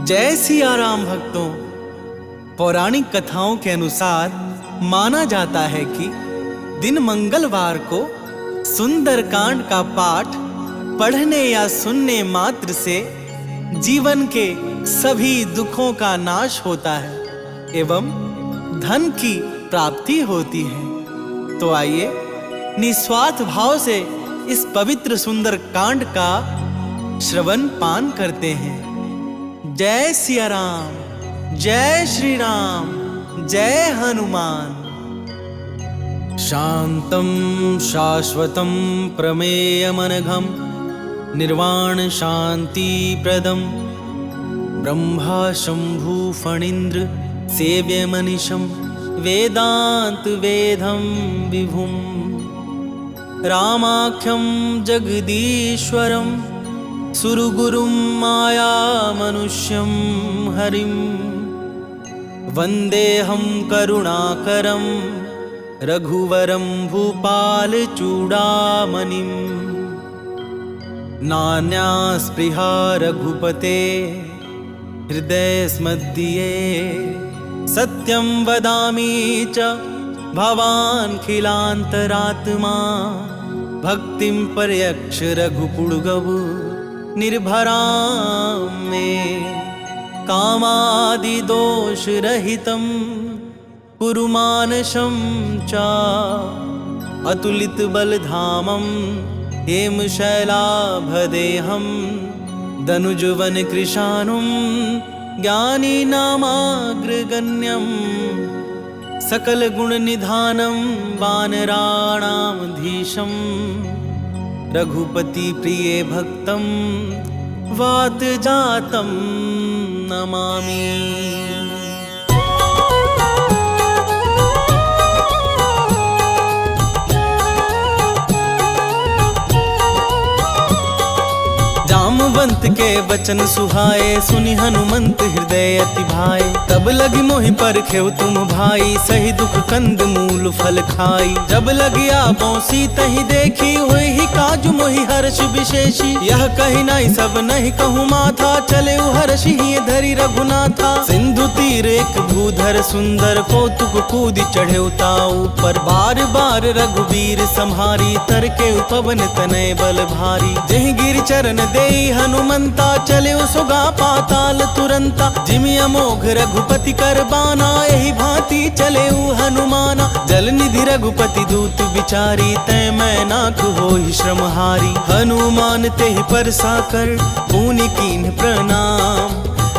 जय सिया राम भक्तों। पौराणिक कथाओं के अनुसार माना जाता है कि दिन मंगलवार को सुंदरकांड का पाठ पढ़ने या सुनने मात्र से जीवन के सभी दुखों का नाश होता है एवं धन की प्राप्ति होती है। तो आइए निस्वार्थ भाव से इस पवित्र सुंदरकांड का श्रवण पान करते हैं। जय सिया राम, जय श्री राम, जय हनुमान। शांतं शाश्वतं प्रमेयमनघं निर्वाण शांति प्रदं ब्रह्मा शंभु फणीन्द्र सेव्यमनिशं वेदांत वेदं विभुं रामाख्यं जगदीश्वरं सुरगुरुं माया मनुष्यं हरिं वन्देऽहं करुणाकरं रघुवरं भूपालचूडामणिं। नान्या स्पृहा रघुपते हृदयस्मध्ये सत्यं वदामि च भवान् खिलान्तरात्मा भक्तिं पर्यक्ष रघुपुङ्गव निर्भरां मे कामादिदोषरहितं कुरु मानसं च अतुलितबलधामं हेमशैलाभदेहं दनुजवनकृशानुं ज्ञानिनामाग्रगण्यं सकलगुणनिधानं वानराणामधीशं रघुपति प्रिय भक्तं वातजातं नमामि। जामवंत के वचन सुहाए सुनि हनुमंत हृदय अति भाए। तब लगी मोहि परखेउ तुम भाई सही दुख कंद मूल फल खाई। जब लगी आबो सीतहि देखी होई ही काजु मोहि हर्ष विशेषी। यह कही नहीं सब नहीं कहूँ माथा चले हर्षि ही धरी रघुनाथा। सिंधु तीर एक भूधर सुंदर कौतुक कूदी चढ़े ताऊ पर बार बार रघुवीर संहारी तर के पवन तनय बल भारी। जहि गिर चरण देई हनुमंता चले सुगा पाताल तुरंता। जिमि अमोघ रघुपति कर बाना यही भांति चले हनुमाना। जल निधि रघुपति दूत बिचारी तय मैं नाक होहि श्रमहारी। हनुमान तेहि परसा कर पुनि कीन्ह प्रणाम।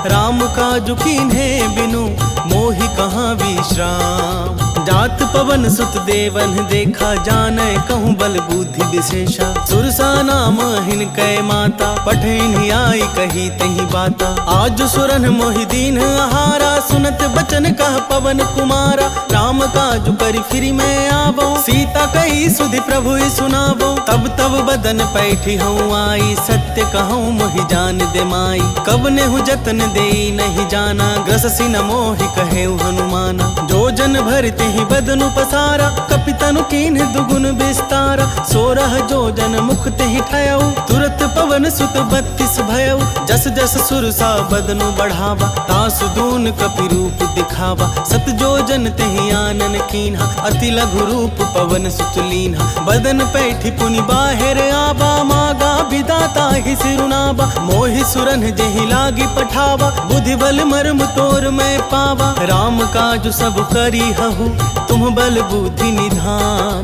राम काजु कीन्हे बिनु मोहि कहाँ विश्राम। जात पवन सुत देवन देखा जानै कहूँ बल बुद्धि विशेषा। सुरसा नाम हिनकै माता पठैन आई कही तही बाता। आज सुरन मोहि दीन आहारा सुनत बचन कह पवन कुमारा। राम काजु करि फिरि मैं आवो सीता कही सुधि प्रभु सुनावो। तब तब बदन पैठी हूँ आई सत्य कहूँ मोहि जान दे माई। कब नेहु जतन देई नहीं जाना ग्रससि न मोहि कहेउ हनुमाना। जो जन भरते ही बदनु पसारा कपितनु कीन्ह दुगुन विस्तारा। 16 जो जन मुख तेहि ठयउ तुरत पवन सुत 32 भयउ। जस जस सुरसा बदनु बढ़ावा तासु दून कपि रूप दिखावा। सत जो जन तेहि आनन कीन्हा अति लघु रूप पवन सुत लीन्हा। बदन पैठी पुनि बाहिर आवा मागा विदाता ही सिरुनावा। मोहि सुरन जेहि लागी पठावा बुद्धि बल मर्म तोर मैं पावा। राम काजु सब करी हहु तुम बल बुद्धि निधान।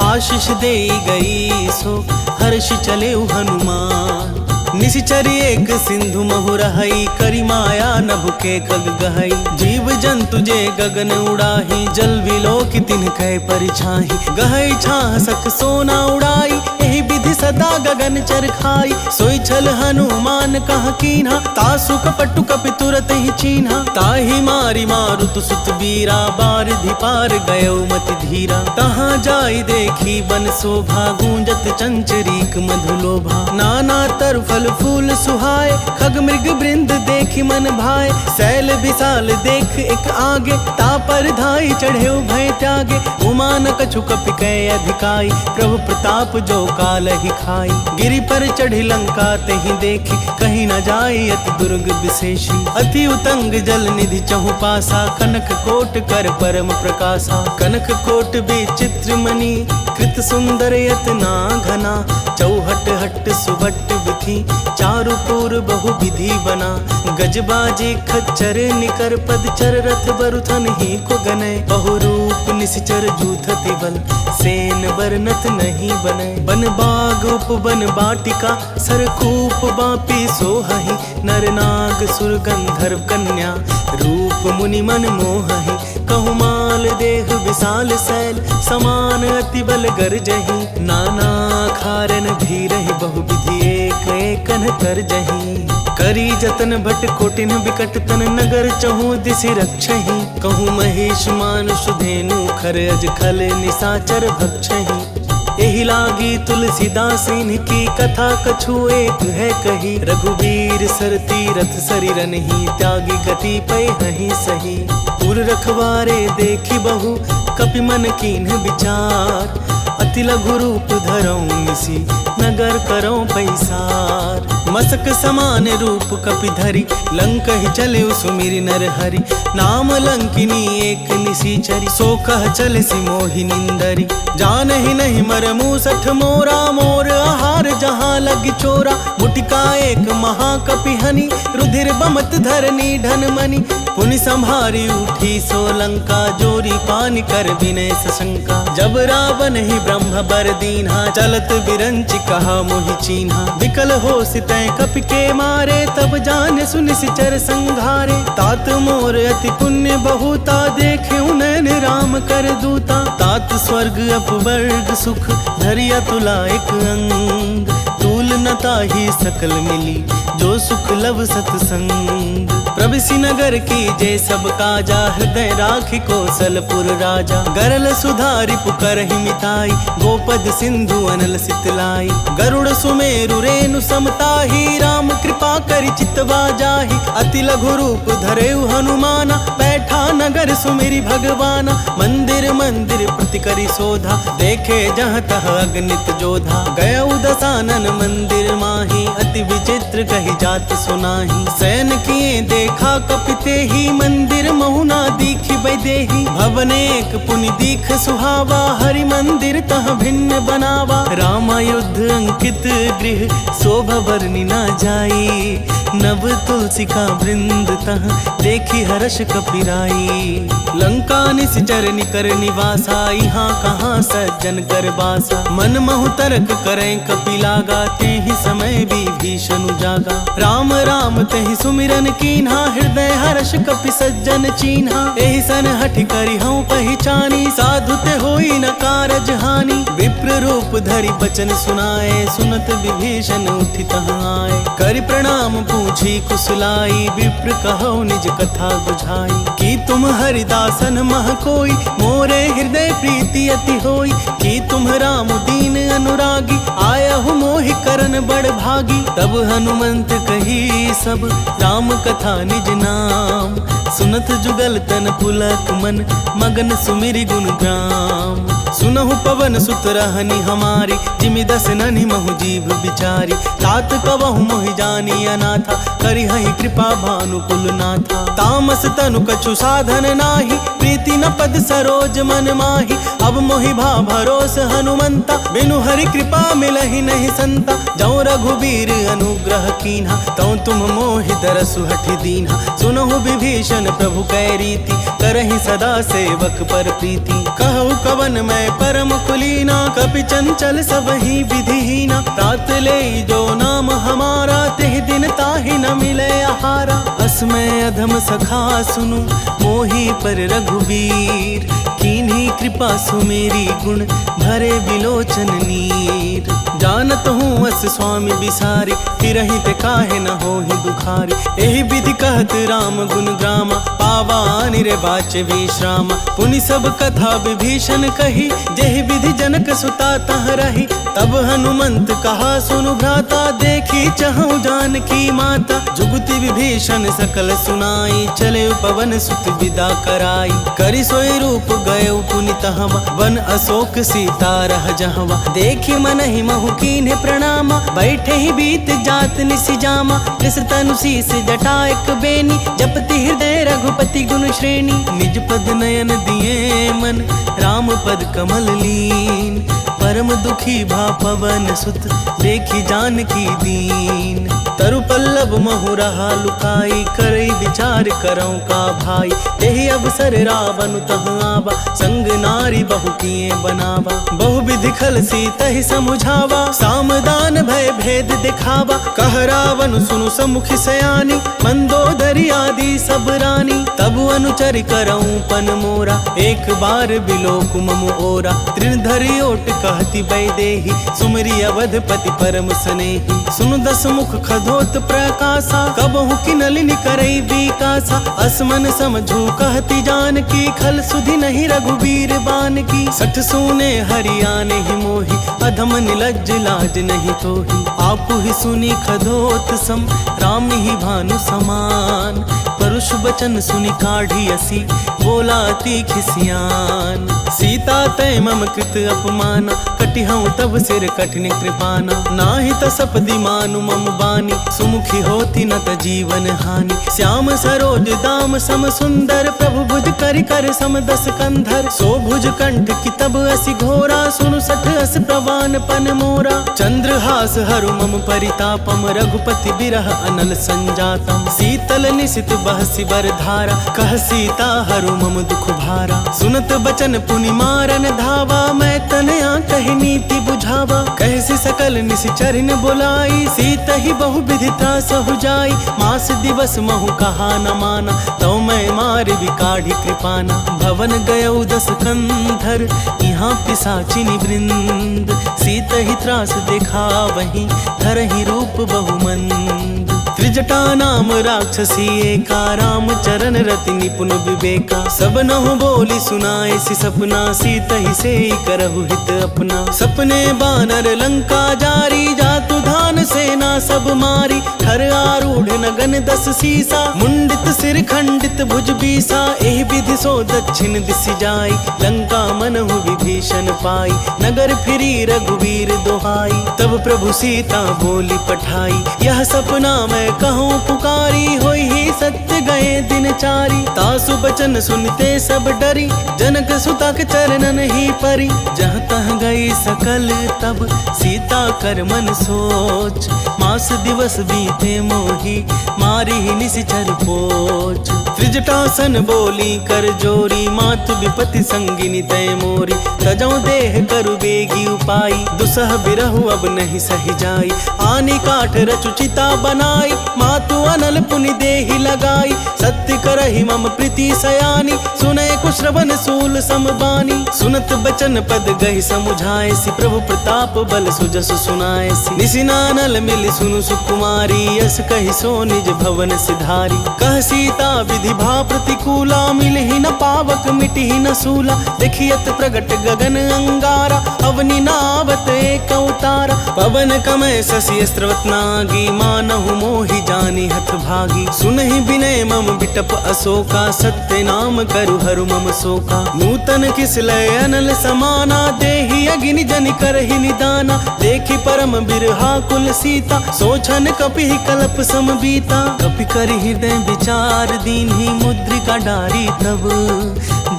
आशीष दे गई सो हर्ष चले हनुमान। निशिचरी एक सिंधु महु रहई करी माया नभ के खग गहई। जीव जंतु जे गगन उड़ाही जल विलोकि तिनकै परिछाही। गहई छाह सख सोना उड़ाई एहि विधि सदा गगन चरखाई। सोई छल हनुमान कह कीन्हा तासु कपटु कपि तुरत ही चीन्हा। ताहि मारी मारुत सुत बीरा बारिधि पार गयो मति धीरा। तहाँ जाई देखी बन शोभा गूंजत चंचरीक मधुलोभा। नाना तर फल फूल सुहाए खग मृग वृंद देखी मन भाए। शैल विशाल देख एक आगे, तापर धाई चढ़े भय त्यागे। उमा न कछु कपि कै अधिकाई, प्रभु प्रताप जो काल ही खाई। गिरि पर चढ़ी लंका तेहि देखी, कहीं न जाई अति दुर्ग विशेषी। अति उतंग जल निधि चहु पासा, कनक कोट कर परम प्रकाशा। कनक कोट विचित्र मणि, कृत सुंदर यतना घना। चौहट हट सुभट विधि, चारु पुर बहु विधि बना। गजबाजे खच्चर निकर पदचर, रथ बरुथन ही को गनय। बहुरूप निश्चर जूथति बल, सेन बरनत नहीं बनय। बन बाग उपवन बाटिका, सरकूप बापी सोहहि। नर नाग सुर गंधर्व कन्या, रूप मुनि मन मोहहि। कहु माल देह विशाल शैल, समान अति बल गरजहि। नाना खारन भीरहि, बहु विधि एक एकन करजहि। करी जतन भट कोटिन बिकट तन, नगर चहु दिसि रक्षहि। कहूँ महेश मानुष धेनु, खर अज खल निशाचर भक्षहि। एहि लागी तुलसीदास इनकी, कथा कछु एक है कही। रघुवीर सर तीरथ सरिरनहि, त्यागी गति पै हहि सही। पुर रखवारे देखी बहु, कपि मन कीन्ह विचार। अति लघु रूप धरऊं निसी, नगर करऊं पैसार। मसक समान रूप कपि धरि, लंक ही चले सुमिरि नर हरि। नाम लंकिनी एक निसीचरी, सो कह चले सि मोहि निंदरी। जानहि नहीं मर मूसठ मोरा, मोर आहार जहाँ लगी चोरा। मुटिका एक महाकपि हनि, रुधिर बमत धरनी धन मनि। पुनि संभारी उठी सो लंका, जोरी पानी कर विनय सशंका। जब रावण ही ब्रह्म बर दीन्हा, चलत बिरंचि कहा मोहि चीन्हा। विकल हो सितै कपि के मारे, तब जान सुनि सिचर संघारे। तात मोर अति पुण्य बहुता, देखे नैन राम कर दूता। तात स्वर्ग अपवर्ग सुख, धरिया तुला एक अंग। तूल न ताहि सकल मिली, जो सुख लव सतसंग। प्रविशि नगर की जय सब काजा, हृदय राखि कौशलपुर राजा। गरल सुधारि पुकरहि मिताई, गोपद सिंधु अनल सितलाई। गरुड़ सुमेरु रेणु समताही, राम कृपा करि चितवा जाहि। अति लघु रूप धरेउ हनुमाना, बैठा नगर सुमिरि भगवाना। मंदिर मंदिर प्रति करि शोधा, देखे जहाँ तह अगणित जोधा। गयउ दसानन मंदिर माही, अति विचित्र कही जात सुनाही। शयन किए देखा कपिते ही, मंदिर महुना दीखि बैदेही। भवन एक पुनि दीख सुहावा, हरि मंदिर तह भिन्न बनावा। राम युद्ध अंकित गृह, शोभा बरनी ना जाई। नव तुलसी का वृंद तह, देखी हर्ष कपिराई। लंका निश्चर निकर निवासा, यहाँ कहाँ सज्जन कर बासा। मन महु तरक करें कपि लागा, तेहि समय विभीषण जागा। राम राम तेहि सुमिरन कीन्हा, हृदय हर्ष कपि सज्जन चीन्हा। एहि सन हठि करि हऊँ पहचानी, साधु ते होई न कारज हानि। विप्र रूप धरि बचन सुनाए, सुनत विभीषण उठि तहाँ आए। करि प्रणाम पूछी कुशलाई, विप्र कहौ निज कथा बुझाई। कि तुम हरिदासन मह कोई, मोरे हृदय प्रीति अति होई। कि तुम राम दीन अनुरागी, आयहु मोहि करन बड़ भागी। तब हनुमंत कही सब, राम कथा निज नाम। सुनत जुगल तन पुलक मन, मगन सुमिरि गुण ग्राम। सुनहु पवन सुत रहनि हमारी, जिमि दस ननि महु जीव बिचारी। तात कवहु मोहि जानी अनाथा, करिहहि कृपा भानुकुल नाथा। तामस तनु कछु साधन नाही, प्रीति न पद सरोज मन माही। अब मोहि भा भरोस हनुमंता, बिनु हरि कृपा मिलहि नहीं संता। जौ रघुबीर अनुग्रह कीन्हा, तौ तुम मोहि दरसु हठि दीन्हा। सुनहु विभीषण प्रभु कै रीति, करहि सदा सेवक पर प्रीति। कहु कवन मैं परम कुलीना, कपि चंचल सबहि विधिहीना। तात लेई जो नाम हमारा, तेहि दिन ताहि न मिले आहारा। असमय अधम सखा सुनु, मोहि पर रघुवीर। कीन्ही कृपा सुमेरी गुण भरे बिलोचन नीर। जानत हूँ अस स्वामी बिसारी, फिरहि ते काहे न होहि दुखारी। एहि विधि कहत राम गुण ग्रामा, पावा निरे बाचे विश्रामा। पुनि सब कथा विभीषण कही, जेहि विधि जनक सुता तह रही। तब हनुमंत कहा सुनु भ्राता, देखी चहु जानकी माता। जुगति विभीषण सकल सुनाई, चले पवन सुत विदा कराई। करि सोई रूप गए पुनि तहवा, वन अशोक सीता रह जहवा। देखी मनहि महु कीन्हे प्रणामा, बैठे ही बीत जात निसि जामा। कृष तनु शीस जटा एक बेनी, जपति हृदय रघुपति गुण श्रेणी। निज पद नयन दिए मन, राम पद कमल लीन। परम दुखी भा पवन सुत, देखी जानकी दीन। तरु पल्लव महु रहा लुकाई, करई विचार करऊं का भाई। तेहि अवसर रावण तह आवा, संग नारी बहु किए बनावा। बहु विधि खल सीतहि समुझावा, सामदान भय भेद दिखावा। कह रावण सुनु समुखि सयानी, मंदोदरी आदि सब रानी। तब अनुचरि करऊं पन मोरा, एक बार बिलोक मम ओरा। तृणधरि ओट कहती बैदेही, सुमरि अवधपति परम स्नेही। सुनु दस मुख खधोत प्रकाशा, कबहु किनलिनि करई विकासा। असमन समझू कहती जानकी, खल सुधि नहीं रघुबीर बान की। सठ सूने हरियाने ही मोही, अधम निलज्ज लाज नहीं तोही। आपु ही सुनी खधोत सम, राम ही भानु समान। परुष बचन सुनि काढ़ी असी, बोला अति खिसियान। सीता तय मम कृत अपमाना, कटिहऊँ तब सिर कठिन कृपाना। नाहि तसपदि मानु मम बानी, सुमुखी होती न त जीवन हानि। श्याम सरोज दाम सम सुंदर, प्रभु भुज करि कर सम दस कंधर। सो भुज कंठ की तब असी घोरा, सुनु सठ अस प्रवान पन मोरा। चंद्रहास हरु मम परितापम, रघुपति बिरह अनल संजातम। शीतल निशित बहसी बर धारा, कह सीता हरु मम दुख भारा। सुनत बचन पुनि मारन धावा, मैं तनया कहि नीति बुझावा। कहसी सकल निशिचरिन बुलाई, सीत ही बहु विधि त्रास हो जाई। मास दिवस महु कहा न माना, तो मैं मार बिकाढ़ी कृपाना। भवन गयौ दस कंधर, यहाँ पिशाचिनी वृंद। सीत ही त्रास देखा वहीं, धरहि रूप बहुमंद। त्रिजटा नाम राक्षसी एका, राम चरण रति निपुण विवेका। सब नहु बोली सुनाए सि सपना, सीत ही से करहु हित अपना। सपने बानर लंका जारी, जातु धान सेना सब मारी। हर आरूढ़ नगन दस सीसा, मुंडित सिर खंडित भुज बीसा। एहि विधि सो दक्षिण दिशि जाई, लंका मनहु विभीषण पाई। नगर फिरी रघुवीर दोहाई, तब प्रभु सीता बोली पठाई। यह सपना मैं कहूँ पुकारी, होई ही सत्य गए दिन चारी। तासु बचन सुनते सब डरी, जनक सुता के चरणन ही परी। जहाँ तह गई सकल तब, सीता कर मन सोच। मास दिवस बीते मोही, मारी ही निशिचर पोच। त्रिजटासन बोली कर जोरी, मातु विपति संगिनी तय मोरी। तजौ देह करु बेगी उपाई, दुसह बिरहु अब नहीं सही जाई। आनी काठ रचु चिता बनाई, मातु अनल पुनि देहि लगाई। सत्य करहि मम प्रीति सयानी, सुने कुश्रवण सूल समबानी। सुनत बचन पद गहि समुझाए सी, प्रभु प्रताप बल सुजस सुनाए सी। निसिनानल मिल सुनु सुकुमारी, यस कहि सो निज भवन सिधारी। कह सीता विधि भा प्रतिकूला, मिलहि न पावक मिटहि न सूला। देखियत प्रगट गगन अंगारा, अवनि नावत एक अवतारा। पवन कमय शशि स्रवत नागी, मानहु मोहि जानि हथ भागी। सुनहि बिनय मम बिटप अशोका, सत्य नाम करु हरु मम शोका। नूतन किसलय अनल समाना, देहि अग्नि जनि करहि निदाना। देखि परम बिरहा कुल सीता, सोचन कपि कल्प सम बीता। कपि कर हृदय विचार दीन्हि, मुद्रिका डारी तब।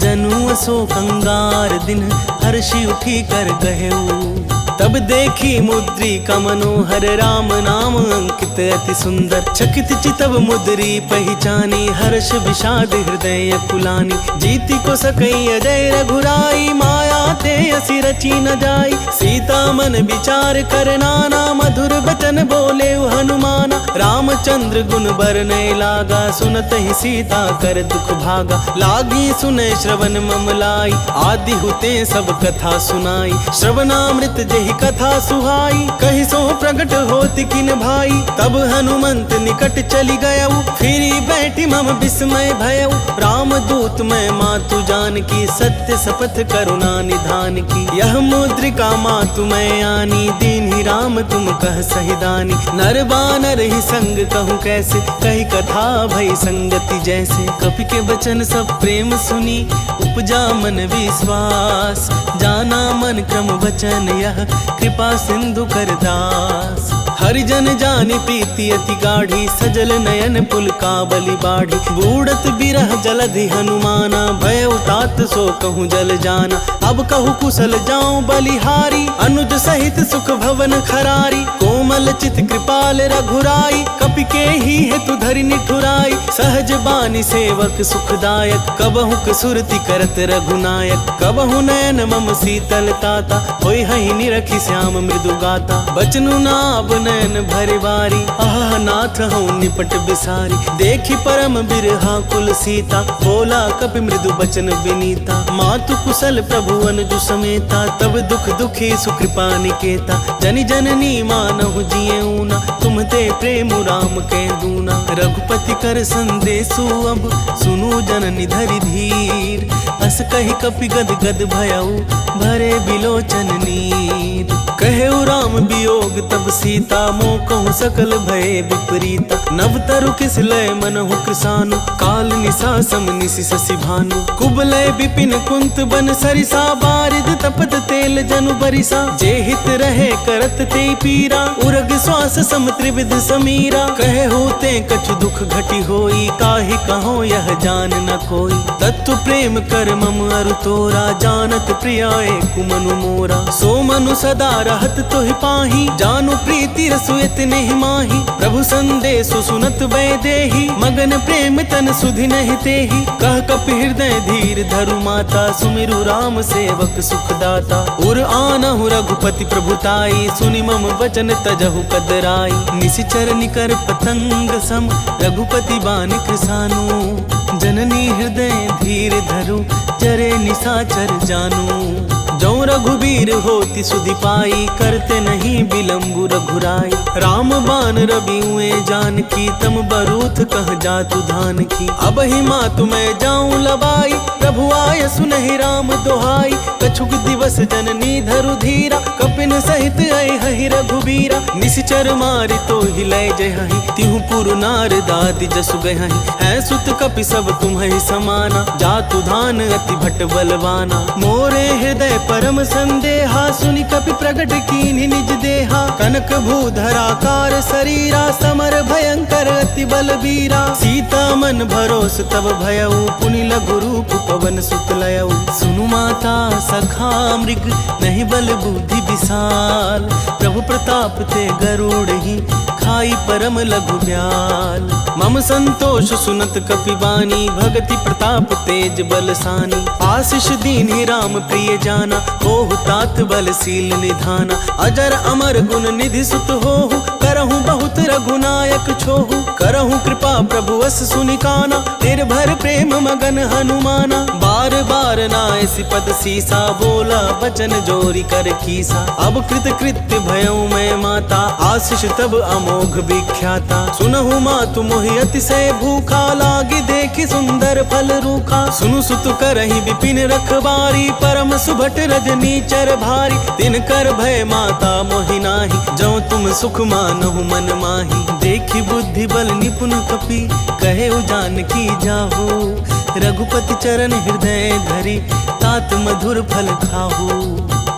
जनु अशोक अंगार दिन, हर्षि उठी कर गहेऊ। तब देखी मुद्रिका मनोहर, राम नाम अंकित अति सुंदर। चकित चितव मुद्री पहचानी, हर्ष विषाद हृदय कुलानी। जीति को सकई अजय रघुराई, माया ते असी रची न जाई। सीता मन विचार कर नाना, मधुर बचन बोले हनुमाना। रामचंद्र गुण बरनय लागा, सुनत ही सीता कर दुख भागा। लागी सुने श्रवण ममलाई, आदि हुते सब कथा सुनाई। श्रवणामृत जेहि कथा सुहाई, कहि सो प्रगट होति किन भाई। तब हनुमंत निकट चली गयऊ, फिरी बैठी मम विस्मय भयऊ। राम दूत मैं मातु जान की, सत्य शपथ करुणा निधान की। यह मुद्रिका मातु मैं आनी, दीन ही राम तुम कह सही दानी। नर बानर ही संग कहूँ कैसे, कही कथा भई संगति जैसे। कपि के बचन सब प्रेम सुनी, उपजा मन विश्वास। जाना मन क्रम वचन यह, कृपा सिंधु कर दास। हरिजन जानि प्रीति अति गाढ़ी, सजल नयन पुलकावली बाढ़ी। बूढ़त बिरह जलधि हनुमाना, भय उतात सो कहूँ जल जाना। अब कहूँ कुशल जाऊं बलिहारी, अनुज सहित सुख भवन खरारी। कोमल चित कृपाल रघुराई, कपि के ही हेतु धरि निठुराई। सहज बानी सेवक सुखदायक, कबहु कसुरति करत रघुनायक। कबहु नयन मम शीतल ताता, होय हहि निरखि श्याम मृदु गाता। बचनु नाब नयन भरे बारी, आह नाथ हूँ निपट बिसारी। देखी परम बिरहा कुल सीता, बोला कपि मृदु बचन विनीता। मातु कुशल प्रभु अनुज समेता, तब दुख दुखी सुकृपा निकेता। जनि जननी मानहु जिये ऊना, तुम ते प्रेम राम के दूना। रघुपति कर संदेशु अब, सुनु जननी धरि धीर। अस कहि कपि गद गद भयऊ, भरे बिलोचन नीर। कहेउ राम वियोग तब सीता, मोह कहूँ सकल भय विपरीता। नव तरु किस लय मनहु कृसानु, काल निशा सम निशि शशि भानु। कुबलय विपिन कुंत बन सरिसा, बारिद तपत तेल जनु बरिसा। जे हित रहे करत ते पीरा, उरग श्वास सम त्रिविध समीरा। कहे होते कछु दुख घटी होई, काहि कहो यह जान न कोई। तत्व प्रेम कर मम अरु तोरा, जानत प्रियाए कुमनु मोरा। सो मनु सदा रहत तोहि पाही, जानु प्रीति रसु इतने ही माही। प्रभु संदेशु सुनत वैदेही, मगन प्रेम तन सुधि नहीं तेहि। कह कपि हृदय धीर धरु माता, सुमिरु राम सेवक सुखदाता। उर आनहु रघुपति प्रभुताई, सुनि मम वचन तजहु कदराई। निशिचर निकर पतंग सम, रघुपति बानि कृसानु। जननी हृदय धीर धरु, जरे निशाचर जानू। जौ रघुबीर होति सुधि पाई, करते नहीं विलम्बु रघुराई। राम बान रबिउए जानकी, तम बरूथ कह जातु धान की। अब ही मातु मैं जाऊं लबाई, प्रभु आय सुनहि राम दोहाई। कछुक दिवस जननी धरु धीरा, कपिन सहित आई हहि रघुबीरा। निशिचर मारि तो ही लय जयहि, तिहु पुरु नार दाति जसु गयहि। है सुत कपि सब तुम्हि समाना, जातु धान अति भट बलवाना। मोरे हृदय परम संदेहा, सुनि कपि प्रगट कीन्हि निज देहा। कनक भूधराकार शरीरा, समर भयंकर अति बलबीरा। सीता मन भरोस तब भयऊ, पुनि लघु रूप पवन सुत लयऊ। सुनु माता सखा मृग, नहीं बल बुद्धि विशाल। प्रभु प्रताप ते गरुड़ ही, खाई परम लघु ब्याल। मम संतोष सुनत कपि बानी, भगति प्रताप तेज बलसानी। आशीष दीन्हि राम प्रिय जाना, होहु तात बलशील निधाना। अजर अमर गुण निधि सुत होहु, करहु बहुत रघुनायक छोहु। करहु कृपा प्रभु अस सुनिकाना, निर्भर प्रेम मगन हनुमाना। बार बार नायसि पद सीसा, बोला बचन जोरी कर कीसा। अब कृत कृत्य भयऊ मैं माता, आशीष तब अमोघ विख्याता। सुनहु मातु मोहि अतिशय भूखा, लागी देखि सुंदर फल रूखा। सुनु सुत करहि विपिन रखबारी, परम सुभट रजनी चर भारी। दिन कर भय माता मोहि नाही, जौ तुम सुख मानहु मन माही। देखि बुद्धि बल निपुण कपि, कहे जानकी जाहु। रघुपति चरण हृदय धरि, तात मधुर फल खाहु।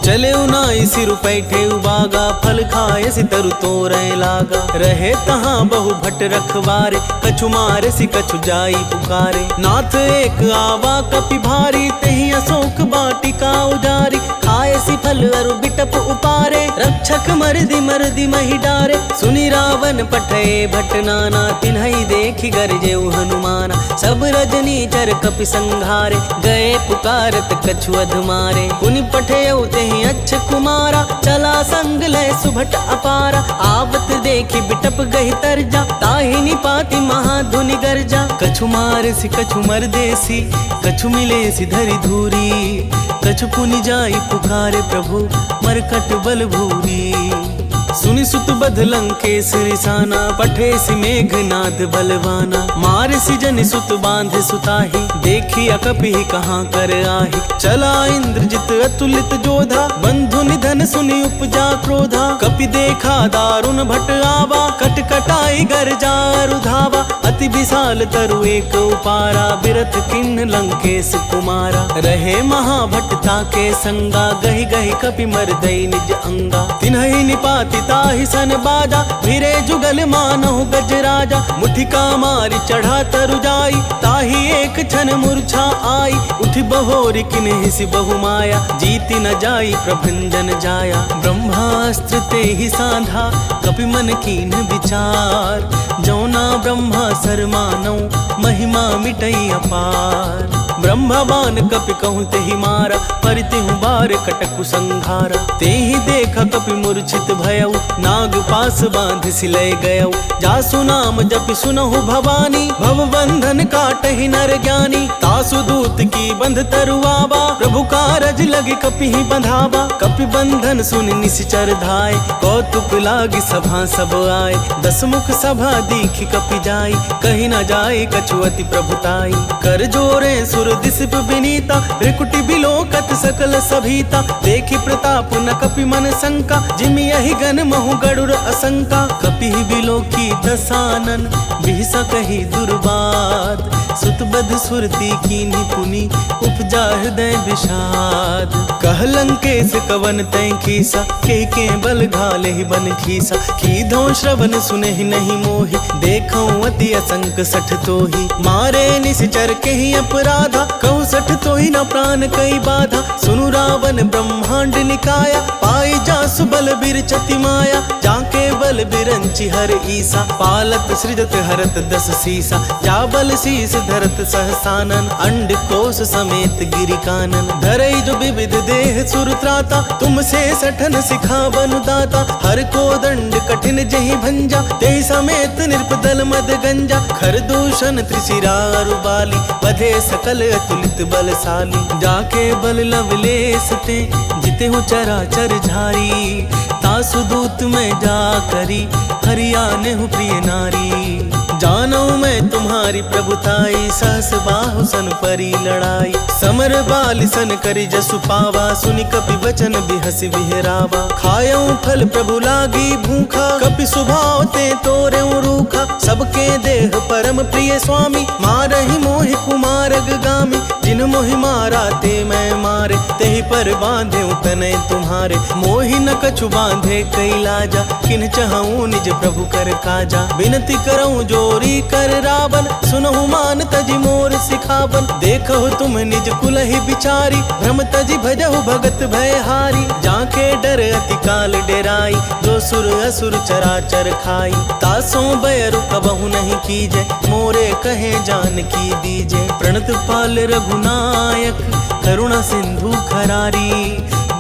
चले उनाई सिर पैठे उबागा, फल खाए सि तरु तोरे लागा। रहे तहाँ बहु भट रखवारे, कछु मारे सि कछु जाई पुकारे। नाथ एक आवा कपि भारी, तेहि अशोक बाटिका उजारी। खाए सि फल अरु बिटप उपारे, रक्षक मरदि महि डारे। सुनि रावण पठे भट नाना, तिन्हई देखि गरजेउ हनुमाना। सब रजनी चर कपि संघारे, गए पुकारत कछु अध मारे। पुनि पठेउ तेहि अच्छ कुमारा, चला संग लय सुभट अपारा। आवत देखि बिटप गहि तरजा, ताहि निपाति महाधुनि गर्जा। कछु मारसि कछु मरदेसी, कछु मिलेसि धरि धूरी। कछु पुनि जाई पुकारे प्रभु, मरकट बल भूरी। सुनि सुत बध लंकेश रिसाना, पठेसि मेघनाद बलवाना। मारसि जनि सुत बांधे सुताहि, देखी अकपि कहाँ कर आहि। चला इंद्रजित अतुलित जोधा, बंधु निधन सुनि उपजा क्रोधा। कपि देखा दारुण भट आवा, कटकटाई गर्जा रुधावा। अति विशाल तरु एक उपारा, बिरथ किन्न लंकेश कुमारा। रहे महाभट ताके संगा, गहि गहि कपि मरदई निज अंगा। तिन्हहि निपाति ताहि सन बाजा, भिरे जुगल मानहु गज राजा। मुठिका मारि चढ़ा तरु जाई, ताहि एक क्षण मूर्छा आई। उठि बहोरि किन्हि बहु माया, जीति न जाई प्रभंजन जाया। ब्रह्मास्त्र तेहि साधा, कपि मन कीन विचार। जौना ब्रह्मा सर मानौ, महिमा मिटई अपार। ब्रह्मवान कपि कहूँ तेहि मारा, परितिहु बार कटकु संघारा। तेहि देखा कपि मूर्छित भयउ, नाग पास बांध सिलय गयउ। जासु नाम जपि सुनहु भवानी, भव बंधन काटहि नर ज्ञानी। तासु दूत की बंध तरुआवा, प्रभु कारज लगे कपि ही बंधावा। कपि बंधन सुनि निश्चर धाय, कौतुक लागी सभा सब आए। दस मुख सभा दीखि कपि जाई, कहि न जाए कछु अति प्रभुताई। कर जोरे सुर दिसिप विनीता, त्रिकुटि बिलोकत सकल सभीता। देखि प्रताप न कपि मन शंका, जिमि यहि गन महु गरुड़ असंका। कपि बिलोकी दसानन, बिहसा कही दुर्बाद। सुत बध सुरती कीन्हि पुनि, उपजा हृदय विषाद। कह लंकेश कवन तै खीसा, के बल घाले ही बन खीसा। कीधो श्रवण सुनहि नहीं मोहि, देखौ अति असंक सठ तोहि। मारे निश्चर के ही अपराधा, कहु सठ तोहि न प्राण कई बाधा। सुनु रावण ब्रह्मांड निकाया, पाई जासु बल बिरचति माया। जाके बल बिरंचि हर ईसा, पालत सृजत हरत दस सीसा। जा बल शीस धरत सहसानन, अंड कोश समेत गिरि कानन। धरई जो विविध देह सुर त्राता, तुमसे सठन सिखावनु दाता। हर को दंड कठिन जहि भंजा, तेहि समेत नृपदल मद गंजा। खर दूषण त्रिशिरा अरु बाली, बधे सकल अतुलित बलशाली। जाके बल लवलेस ते, जिते हूँ चराचर झारी। तासु दूत में जा करी, हरियाने हूँ प्रिय नारी। जानो मैं तुम्हारी प्रभुताई, सहस बाहु सन परी लड़ाई। समर बाल सन करी जसु पावा, सुनि कपि वचन बिहसि विहरावा। खायऊ फल प्रभु लागी भूखा, कपि सुभाव ते तोरे रूखा। सबके देह परम प्रिय स्वामी, मारहि मोहि कुमारग गामी। जिन मोहि मारा ते मैं मारे, तेहि पर बांधे तनय तुम्हारे। मोहि न कछु बांधे कई लाजा, किन चहऊँ निज प्रभु कर काजा। विनती करऊँ जोरी कर रावण, सुनहु मान तजि मोर सिखावन। देखहु तुम निज कुलहि बिचारी, भ्रम तजि भजहु भगत भयहारी। जाके डर अति काल डेराई, जो सुर असुर चराचर खाई। तासों बैरु कबहु नहीं कीजे, मोरे कहे जान की दीजे। प्रणत पाल रघुनायक, करुणा सिंधु खरारी।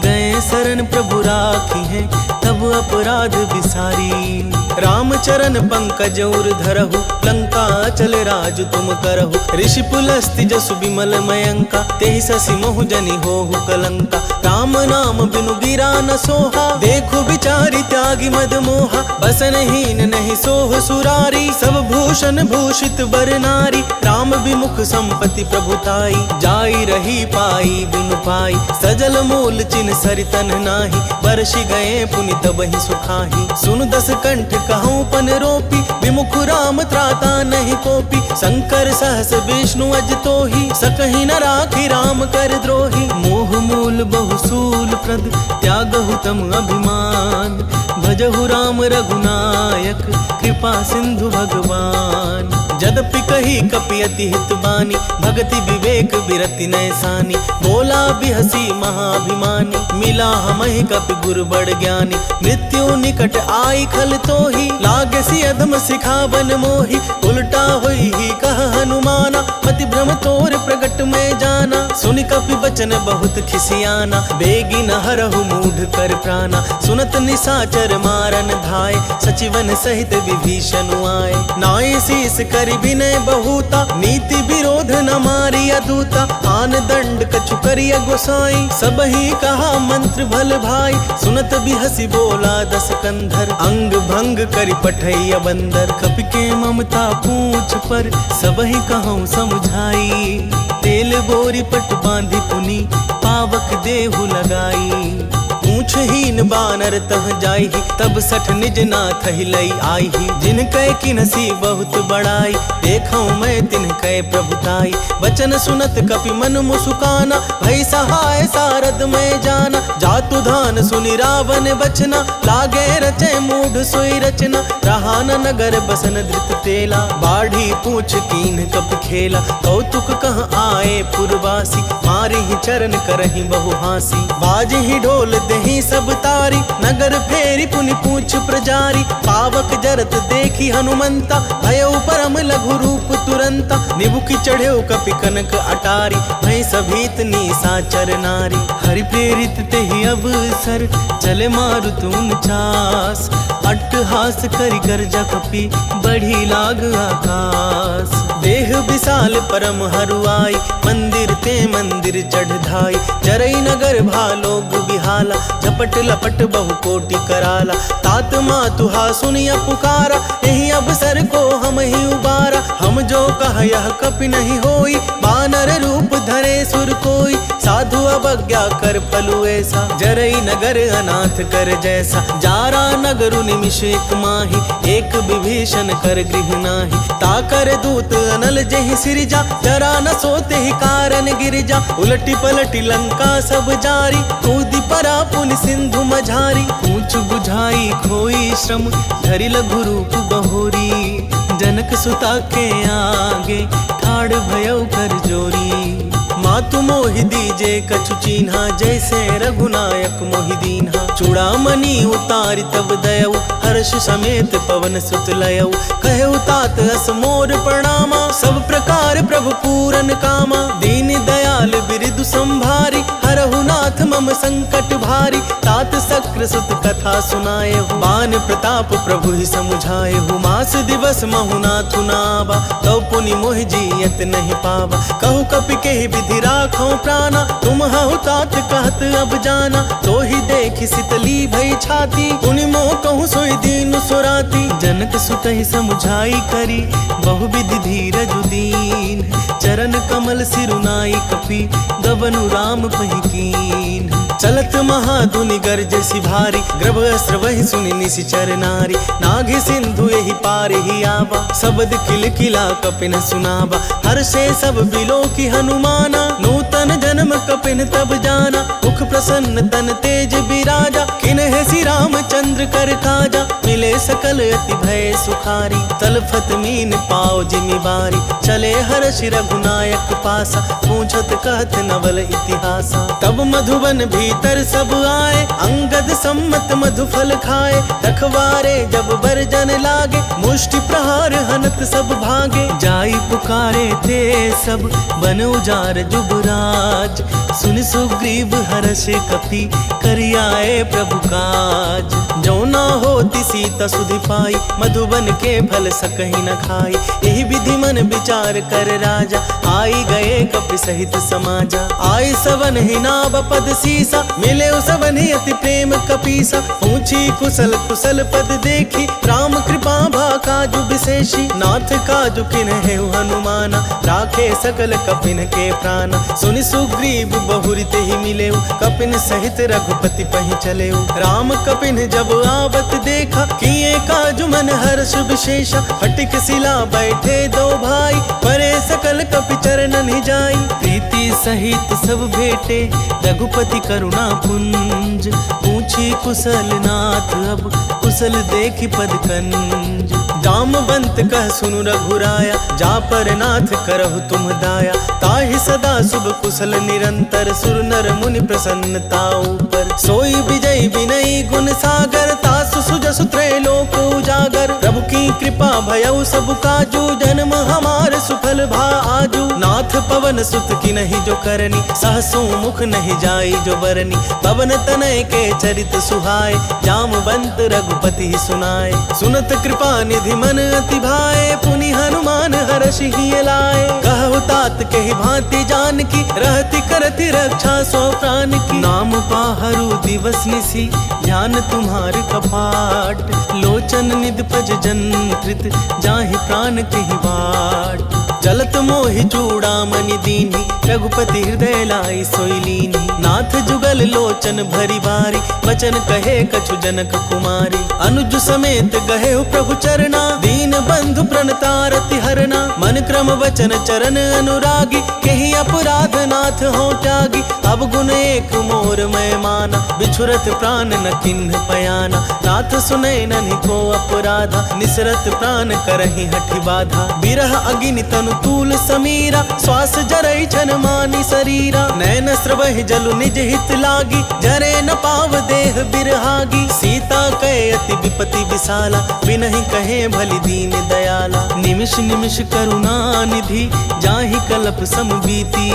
गए शरण प्रभु राखी है, तब अपराध विसारी। रामचरण पंकज उर धरहु, लंका चल राज तुम करहु। ऋषि पुलस्ति जसु बिमल मयंका, तेहि ससि मोहु जनि होहु कलंका। राम नाम बिनु गिरा न सोहा, देखु बिचारी त्यागी मद मोहा। बसन हीन नहीं सोह सुरारी, सब भूत भूषण भूषित वर नारी, राम विमुख संपत्ति प्रभुताई। जाई रही पाई बिनु पाई, सजल मूल चिन्ह सरितन नाही। वर्षि गए पुनि तबहि सुखाही, सुन दस कंठ कहूँ पन रोपी। विमुख राम त्राता नहीं कोपी, शंकर सहस विष्णु अज तोहि। सकहि न राखी राम कर द्रोही, मोह मूल बहुसूल प्रद त्यागहु तम अभिमान। भजहु राम रघुनायक, कृपा सिंधु भगवान। जदपि कही कपि अति हित बानी, भगति विवेक विरति नैसानी। बोला बिहसी महाभिमानी, मिला हमहि कपि गुर बड़ ज्ञानी। मृत्यु निकट आई खल तोहि, लागे सी अधम सिखावन मोहि। उल्टा होई ही कह हनुमाना, मति भ्रम तोर प्रगट में जाना। सुनि कपि बचन बहुत खिसियाना, बेगी न हरहु मूढ़ कर प्राणा। सुनत निशाचर मारन धाय, सचिवन सहित विभीषण आए। नाई शीस कर विनय बहुता, नीति विरोध न मारिया दूता। आन दंड कछु करिया गोसाई, सबही कहा मंत्र भल भाई। सुनत बिहसी बोला दस कंधर, अंग भंग करि पठैया बंदर। कपि के ममता पूछ पर, सबही कहूँ समझाई। तेल बोरी पट बांधी पुनी, पावक देहु लगाई। पूछहीन बानर तह जाई, तब सठ निज नाथ लई आई। जिन कै किनसी बहुत बड़ाई, देखऊं मैं तिन कै प्रभुताई। वचन सुनत कपि मन मुसुकाना, भई सहाय सारद में जाना। जातु धान सुनि रावण बचना, लागे रचे मूढ़ सोई रचना। रहा न नगर बसन धृत तेला, बाढ़ी पूछ कीन कपि खेला। कौतुक कह आए पुरवासी, मारी ही चरण करही बहु हासी। बाज ही ढोल दही सब तारी, नगर फेरी पुनि पूछ प्रजारी। पावक जरत देखी हनुमंता, भयो परम लघु रूप तुरंता। निबुकी चढ़्यो कपि कनक अटारी, भई सभीत निशाचर नारी। हरि प्रेरित तेहि अवसर, चले मारुत उनचास। अट्टहास करि गर्जा कपि, बढ़ी लाग आकाश। देह विशाल परम हरुआई, मंदिर ते मंदिर चढ़ धाई। जरई नगर भालोग बिहाला, झपट लपट बहु कोटि कराला। तात मातुहा सुनिया पुकारा, यही अवसर को हम ही उबारा। हम जो कह यह कपि नहीं होई, बानर रूप धरे सुर कोई। साधु अवज्ञा कर पलु ऐसा, जरई नगर अनाथ कर जैसा। जारा नगरु निमिष एक माही, एक विभीषण कर गृह नाही। ताकर दूत अनल जहि सिरजा, जरा न सोते ही कारण गिरजा। उलटी पलटी लंका सब जारी, कूदी परा पुनि सिंधु मझारी। पूछ बुझाई खोई श्रम, धरि लघु रूप बहोरी। जनक सुता के आगे, ठाड़ भयो कर जोरी। मातु मोहि दीजे कछु चीन्हा, जैसे रघुनायक मोहि दीन्हा। चूड़ामणि उतारि तब दयऊ, हर्ष समेत पवन सुत लयऊ। कहऊ तात अस मोर प्रणामा, सब प्रकार प्रभु पूरन कामा। दीन दयाल बिरदु संभारी, हरहु नाथ मम संकट भारी। तात सक्र सुत कथा सुनाएहु, बान प्रताप प्रभु ही समुझाएहु। मास दिवस महु नाथु नावा, तौ पुनि मोहि जियत नहीं पावा। कहु कपि केहि विधि राखो प्राणा, तुम हऊ तात कहत अब जाना। तो ही देखि सितली भई छाती, पुनि मोह कहूँ सोई दीन सुराती। जनक सुत ही समुझाई करी, बहु विधि धीरज दीन। चरण कमल सिरुनाई कपि, गवनु राम पहिकीन। चलत महाधुनि गरजसि भारी, ग्रभ अस्त्र वही सुनि निशिचर नारी। नाघि सिंधु यही पार ही आवा, शब्द किल किला कपिन सुनावा। हर्षे सब बिलो की हनुमाना, नूतन जन्म कपिन तब जाना। मुख प्रसन्न तन तेज बिराजा, किन्हे श्री रामचंद्र कर काजा। मिले सकल अति भय सुखारी, तलफत मीन पाओ जिमि बारी। चले हर्षि रघुनायक पासा, पूछत कहत नवल इतिहासा। तब मधुबन भीतर सब आए, अंगद सम्मत मधु फल खाए। रखवारे जब बरजन लागे, मुष्टि प्रहार हनत सब भागे। जाई पुकारे थे सब, बन उजार जुबराज। सुन सुग्रीव हर्ष कपि, करियाए प्रभु काज। जो ना होती सीता सुधि पाई, मधुबन के फल सकहि न खाई। यही विधि मन विचार कर राजा, आई गए कपि सहित समाजा। आई सवन ही नाव पद सीसा, मिले सवन ही अति प्रेम कपीसा। पूछी कुशल कुशल पद देखी, राम कृपा भा काजु विशेषी। नाथ काजु किन्हे हनुमाना, राखे सकल कपिन के प्राण। सुनि सुग्रीव बहुरित ही मिले, कपिन सहित रघुपति पहि चले। राम कपिन जब आवत देखा, किए काजु मन हर्ष विशेषा। फटिक शिला बैठे दो भाई, परे सकल कपि चरणन ही जाई। प्रीति सहित सब भेटे, रघुपति करुणा पुंज। पूछी कुशल नाथ अब, कुशल देखी पद कंज। जामवंत कह सुनु रघुराया, जा पर नाथ करहु तुम दाया। ताहि सदा शुभ कुशल निरंतर, सुर नर मुनि प्रसन्नता ऊपर। सोई विजय विनयी गुण सागर, तासु सुजसु त्रैलोक उजागर। प्रभु की कृपा भयउ सब काजू, जन्म हमार सुफल भा आजू। नाथ पवन सुत की नहीं जो करनी, सहसो मुख नहीं जाई जो बरनी। पवन तनय के चरित सुहाए, जामवंत रघुपति ही सुनाए। सुनत कृपा निधि मन अति भाए, पुनि हनुमान हर्षि ही लाए। कहु तात के ही भांति जान की, रहति करति रक्षा सो प्राण की। नाम पाहरु दिवस निसी, ध्यान तुम्हार कपाट। लोचन निध पज जंत्रित, जाहि प्राण के ही बाट। चलत मोहि चूड़ामणि दीन्ही, रघुपति हृदय लाई सोई लीन्ही। नाथ जुगल लोचन भरी बारी, वचन कहे कछु जनक कुमारी। अनुज समेत गहे प्रभु चरना, दीन बंधु प्रणतारति हरना। मन क्रम वचन चरण अनुरागी, केहि अपराध नाथ हो त्यागी। अब गुण एक मोर मैं माना, बिछुरत प्राण न किन्ह पयाना। नाथ सुनै ननि को अपराधा, निसरत प्राण करहि हठि बाधा। बिरह अगिनि तनु तूल समीरा, श्वास जरई छन मानी शरीरा। नैन स्रवहि जलु निज हित लागी, जरे न पाव देह बिरहागी। सीता कहे अति विपति विशाला, बिनहि कहे भलि दीन दयाला। निमिष निमिष करुणा निधि, जाहि कलप सम बीती।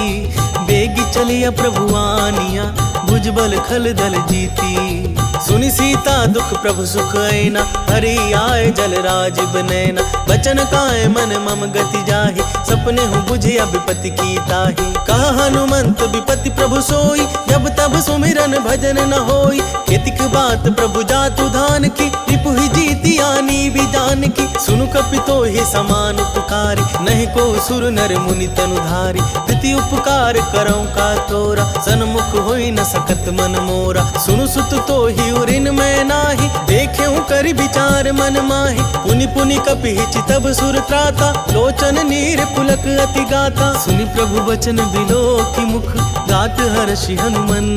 बेगी चलिया प्रभु आनिया, भुजबल खल दल जीती। सुनि सीता दुख प्रभु सुख ऐना, हरि आए जल राज बनैना। बचन काए मन मम गति जाहि, सपने हूँ बुझिया विपति की ताहि। कहा हनुमंत विपति प्रभु सोई, जब तब सुमिरन भजन न होई। केतिक बात प्रभु जातु धान की, रिपु ही जीती आनी भी जान की। सुनु कपितो ही समान उपकारी, नहीं को सुर नर मुनि तनुधारी। प्रीति उपकार करौ का तोरा, सन्मुख होई न सकत मन मोरा। सुनु सुत तो ही उरिन मैं नाही, देखेऊ करि विचार मन माहि। पुनि पुनि कपि चितब सुर त्राता, लोचन नीर पुलक अति गाता। सुनि प्रभु वचन बिलो की मुख, गात हर्षि हनुमन।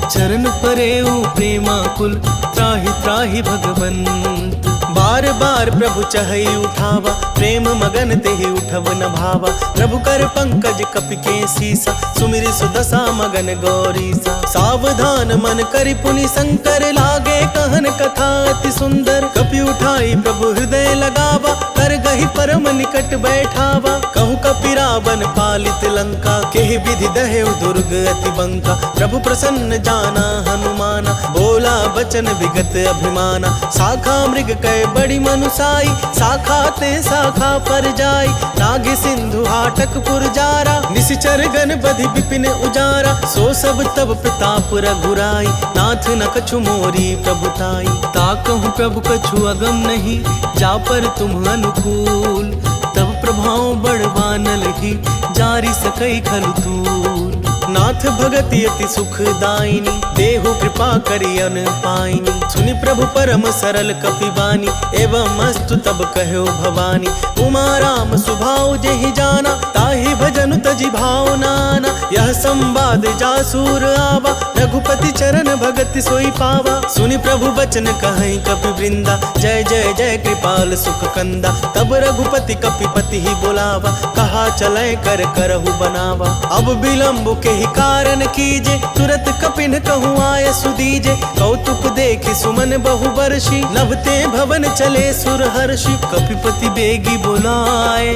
चरण परेऊ प्रेमा कुल, त्राहि त्राहि भगवंत। बार बार प्रभु चहई उठावा, प्रेम मगन तेहि उठव न भावा। प्रभु कर पंकज कपि के सीसा, सुमिरि सुदशा मगन गौरीसा। सावधान मन करि पुनि शंकर, लागे कहन कथा अति सुंदर। कपि उठाई प्रभु हृदय लगावा, कर गहि परम निकट बैठावा। कहु कपि रावण पालित लंका, केहि विधि दहेउ दुर्ग अति बंका। प्रभु प्रसन्न जाना हनुमाना, बोला बचन विगत अभिमाना। शाखा मृग कै बड़ी मनुसाई, शाखा ते शाखा पर जाई। नाग सिंधु हाटक पुरजारा, निशिचर गण बधि विपिन उजारा। सो सब तब प्रताप रघुराई, नाथ न कछु मोरी प्रभुताई। ताकहु प्रभु कछु अगम नहीं, जा पर तुम अनुकूल। तब प्रभाव बढ़वानल ही, जारी सकई खलु तूल। नाथ भगति अति सुखदायिनी, देहु कृपा करि अन पाइनी। सुनि प्रभु परम सरल कपि बानी, एवं अस्तु तब कहो भवानी। उमा राम सुभाव जेहि जाना, ताहि भजन तजि भाव नाना। यह संवाद जासूर आवा, रघुपति चरण भगति सोई पावा। सुनि प्रभु बचन कहै कपि वृंदा, जय जय जय कृपाल सुख कंदा। तब रघुपति कपिपति ही बोलावा, कहा चलै कर करहु बनावा। अब विलम्ब के ही कारण कीजे, तुरत कपिन कहूँ आय सुदीजे। कौतुक देखि सुमन बहु बरसी, नभते भवन चले सुर हर्षि। कपिपति बेगी बोलाए,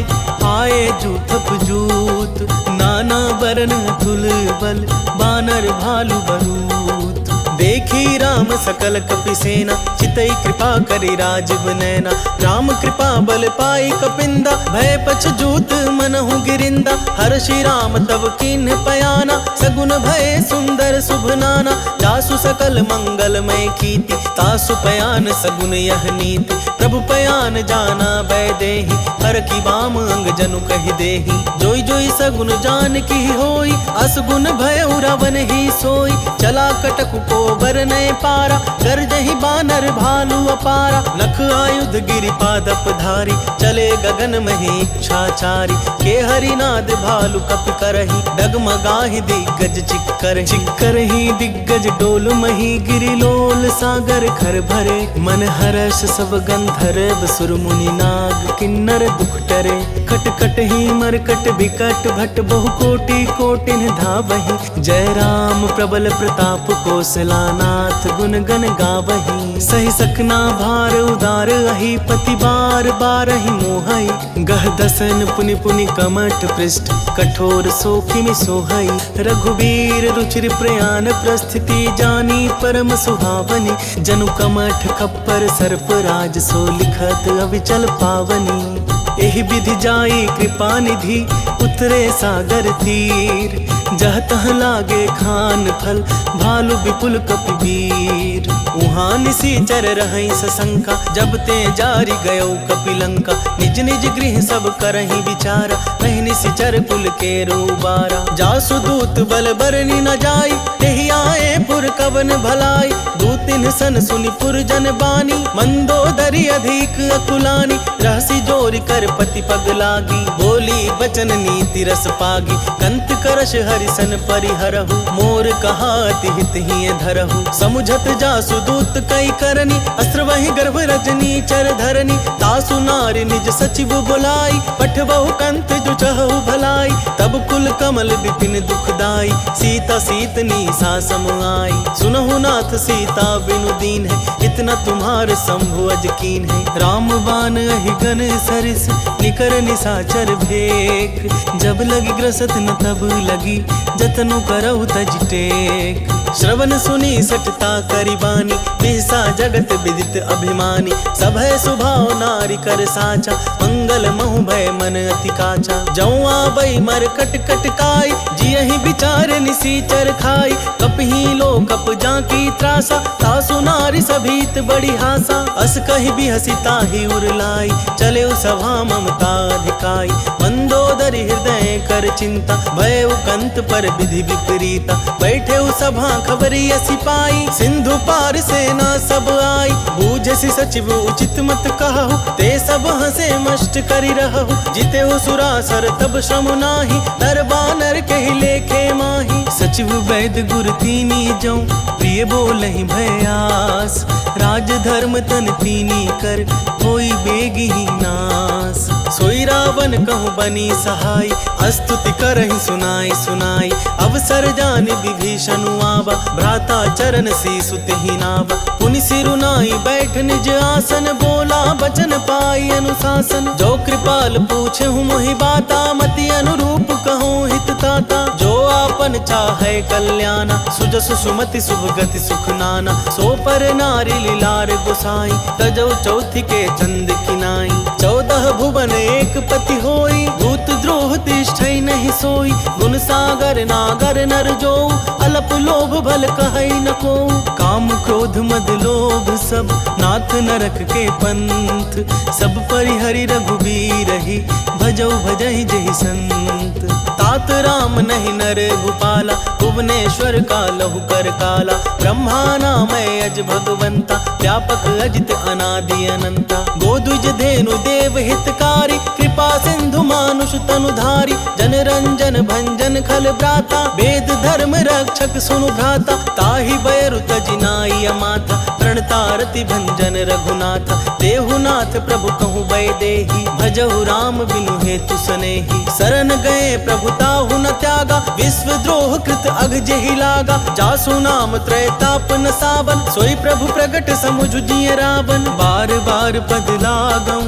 आए जूथप जूत। नाना वरण तुल बल, बानर भालु बरूत। देखी राम भीम सकल कपि सेना, चितई कृपा करि राजीव नैना। राम कृपा बल पाई कपिंदा, भय पछ जूत मनहु गिरिंदा। हर्षि राम तब कीन्ह पयाना, सगुन भय सुंदर शुभ नाना। जासु सकल मंगलमय कीर्ति, तासु पयान सगुन यह नीति। प्रभु पयान जाना वैदेही, हर की बाम अंग जनु कहि देही। जोई जोई सगुन जान की होई, असगुन भय रावण ही सोई। चला कटक को बरनय पारा, गर्जहि बानर भालु अपारा। नख आयुध गिरि पादप धारी, चले गगन मही इच्छाचारी। के हरिनाद भालु कपि करही, डगमगाहि दिग्गज चिक्कर। चिक्करहि दिग्गज डोल मही, गिरि लोल सागर खर भरे। मन हर्ष सब गंधर्व सुर मुनि नाग, किन्नर दुख टरे। कट कट ही मरकट बिकट भट, बहु कोटि कोटिन धावहि। जय राम प्रबल प्रताप कौशलानाथ, गुण गण गावहि। सहि सकना भार उदार अहि, पति बार बारहि मोहई। गह दसन पुनि पुनि कमठ पृष्ठ, कठोर सोखिमि सोहई। रघुबीर रुचिर प्रयाण प्रस्थिति, जानी परम सुहावनी। जनु कमठ खप्पर सर्प राज, सो लिखत अविचल पावनी। एहि विधि जाई कृपा निधि, उतरे सागर तीर। जह तह लागे खान फल, भालु विपुल कपि वीर। उहाँ निसीचर रहै सशंका, जब ते जारि गयो कपिलंका। निज निज गृह सब करहि विचारा, नहीं निसीचर कुल के रोबारा। जासु दूत बल बरनि न जाई, तेहि आए पुर कवन भलाई। दूतिन सन सुनि पुर जन बानी, मंदोदरी अधिक अकुलानी। रहसी जोरि कर पति पग लागी, बोली बचन नीति रस पागी। कंत करश हरिसन परिहरहु, मोर कहा अति हित हिय धरहु। समुझत जासु दूत कई करनी, अस्त्र वहि गर्भ रजनी चर धरनी। तासु नारी निज सचिव बुलाई, पठबहु कंत जो चहु भलाई। तब कुल कमल विपिन दुखदाई, सीता सीतनी सा सम आई। सुनहु नाथ सीता बिनु दीन है, इतना तुम्हार शंभु अज कीन है। राम बान अहि गन सरिस, निकर निसाचर भेक। जब लगी ग्रसत न तब लगी, जतनु करहु तज टेक। श्रवण सुनी सटता करिबानी, बिहसा जगत विदित अभिमानी। सभय सुभाव नारी कर साचा, मंगल महु भय मन अति काचा। जौ आवै मर कट कट काई, जियहि विचार निसीचर खाई। कपहि लो कप जाकी त्रासा, तासु नारी सभीत बड़ी हासा। अस कहि बिहसी ताहि उरलाई, चले सभा ममता अधिकाई। मंदोदरी हृदय कर चिंता, भय कंत पर विधि विपरीता। बैठे सभा खबरी सिपाई, सिंधु पार सेना सब आई। बूझसि सचिव उचित मत कहु, ते सब हंसे मष्ट करि रहु। जिते सुरासर तब श्रम नाही, नर बानर केहि लेखे माही। सचिव वैद्य गुर तीनी जौ, प्रिय बोलहि भयास। राज धर्म तन तीनी कर, होई बेगिही नास। सोई रावण कहूँ बनी सहाय, स्तुति करहि सुनाई सुनाई। अवसर जानि विभीषण आवा, भ्राता चरण सीसु तेहि नावा। पुनि सिरुनाई बैठ निज आसन, बोला बचन पाई अनुशासन। जो कृपाल पूछहु मोहि बाता, मति अनुरूप कहूँ हित ताता। जो आपन चाहे कल्याणा, सुजसु सुमति शुभ गति सुख नाना। सो पर नारी लीलार गोसाई, तजौ चौथि के चंद किनाई। 14 भुवन एक पति होई, भूत द्रोह तिष्ठै नहीं सोई। गुण सागर नागर नर जो, अलप लोभ भल कहै न को। काम क्रोध मद लोभ सब, नाथ नरक के पंथ। सब परिहरि रघुबीर ही, भजौ भजहि जेहि संत। तात राम नहीं नर भूपाला, भुवनेश्वर का लहु कर काला। ब्रह्मा नामय अज भगवंता, व्यापक अजित अनादि अनंता। गोद्विज धेनु देव हितकारी, कृपा सिंधु मानुष तनुधारी। जन रंजन भंजन खल भ्राता, वेद धर्म रक्षक सुनु भ्राता। ताहि बयरु तज नाई अमाथा, प्रणतारति भंजन रघुनाथ। देहुनाथ प्रभु कहूँ वैदेही, भजहु राम बिनु हेतु सनेही। शरण गए प्रभु ताहु न त्यागा, विश्व द्रोह कृत अघ जेहि लागा। जासु नाम त्रैताप न सावन, सोई प्रभु प्रगट समुझ जिय रावण। बार बार पद लागऊं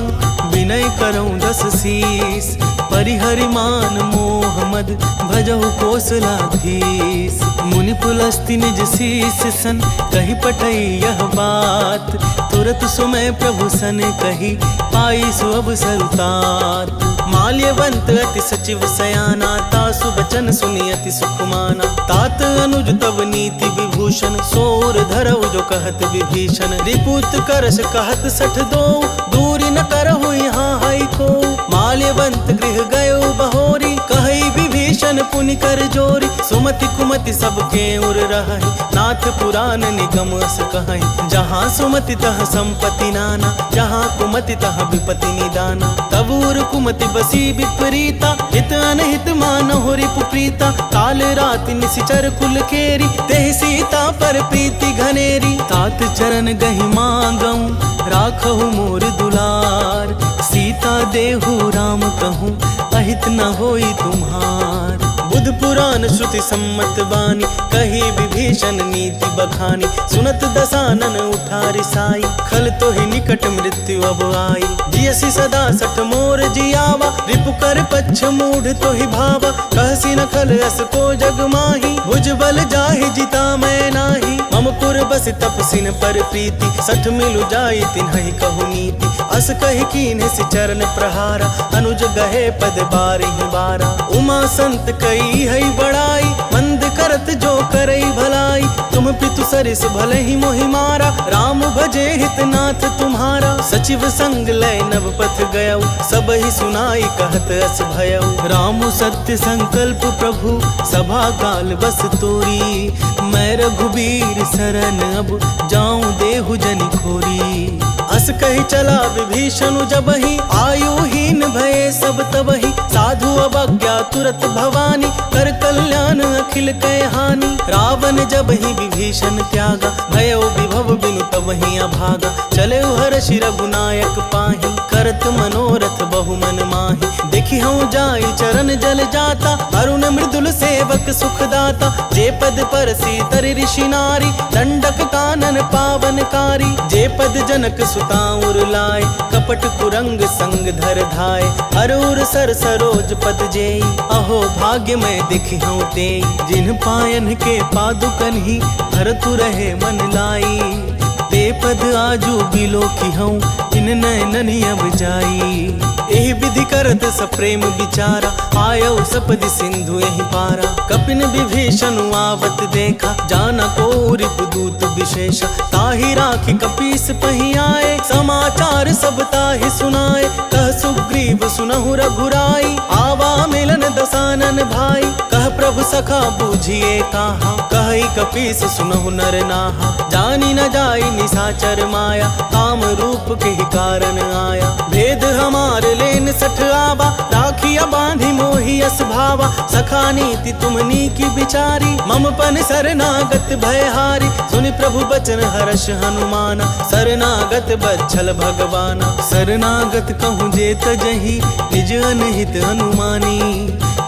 विनय करऊं 10 शीस। परिहरि मान मोह मद भजहु कोसलाधीश। मुनि पुलस्ति निज शीस सन कही पठई यह बात। तुरत सुमय प्रभु सन कही पाई सु अवसर तात। माल्यवंत अति सचिव सयाना तासु बचन सुनि अति सुख माना। तात अनुज तब नीति विभूषण सोर धरऊ जो कहत विभीषण। रिपुत करस कहत 62 दूरी न करहु यहाँ हई को। माल्यवंत गृह गयो बहोरी कही विभीषण पुनि कर जोरी। सुमति कुमति सबके उर रहहि नाथ पुराण निगम अस कहहि। जहाँ सुमति तह संपत्ति नाना जहाँ कुमति तह विपत्ति निदाना। तब उर कुमति बसी विपरीता हित अनहित मानहु रिपु प्रीता। काल राति निशिचर कुल केरी तेहि सीता पर प्रीति घनेरी। तात चरण गहि मांगऊं राखहु मोर दुलार। सीता देहु राम कहूँ अहित न होई तुम्हार। बुध पुराण श्रुति सम्मत बानी कही विभीषण नीति बखानी। सुनत दसानन उठा रिसाई खल तो ही निकट मृत्यु अब आई। जियसि सदा सठ मोर जियावा रिपु कर पच्छ मूढ़ तो ही भावा। कहसी न खल अस को जग माही भुज बल जाहि जिता मैं नाही। मम पुर बस तपसिन पर प्रीति सठ मिलु जाई तिन्हि कहु नीति। अस कहि कीन्ह सि चरण प्रहारा अनुज गहे पद बारहि बारा। उमा संत कई है बड़ाई मंद करत जो करई भलाई। तुम पितु सरिस भले ही मोहि मारा राम भजे हितनाथ तुम्हारा। सचिव संग लय नव पथ गयऊ सब ही सुनाई कहत अस भयऊ। राम सत्य संकल्प प्रभु सभा काल बस तोरी। मैं रघुबीर शरण अब जाऊं देहु जनि खोरी। अस कही चला विभीषण जबहि आयुहीन भये सब तबहि। साधु अवज्ञा तुरत भवानी कर कल्याण अखिल कै हानि। रावण जबहि विभीषण त्यागा भयो विभव बिनु तबहि अभागा। चले हर्षि रघुनायक पाहि करत मनोरथ बहु मन माहि। देखि हूँ जाई चरण जल जाता अरुण मृदुल सेवक सुखदाता। जे पद पर सीतर ऋषि नारी दंडक कानन पावनकारी। जे पद जनक सुताउर लाए कपट कुरंग संग धर धाय। हरूर सर सरोज पद जेई अहो भाग्य में दिखि हूँ तेई। जिन पायन के पादुकन ही भरतु रहे मन लाई। ते पद आजू बिलो की हूँ इन नैनन अब जाई। एहि विधि करत सप्रेम विचारा आयो सपदि सिंधु एहि पारा। कपिन विभीषण आवत देखा जाना को रिपुदूत विशेषा। ताहि राखी कपीस पहि आए समाचार सब ताहि सुनाए। कह सुग्रीव सुनहु रघुराई आवा मिलन दसानन भाई। कह प्रभु सखा बूझिए कहा कहि कपीस सुनहु नर नाहा। जानी न जाई निशाचर माया काम रूप के ही कारण आया। भेद हमार लेन सठ आवा राखिया बांधी मोहि अस भावा। सखा नीति तुमनी की बिचारी मम पन शरणागत भयहारी। सुनि प्रभु बचन हर्ष हनुमाना शरणागत बच्छल भगवाना। शरणागत कहूँ जे तजहि निज अनहित अनुमानी।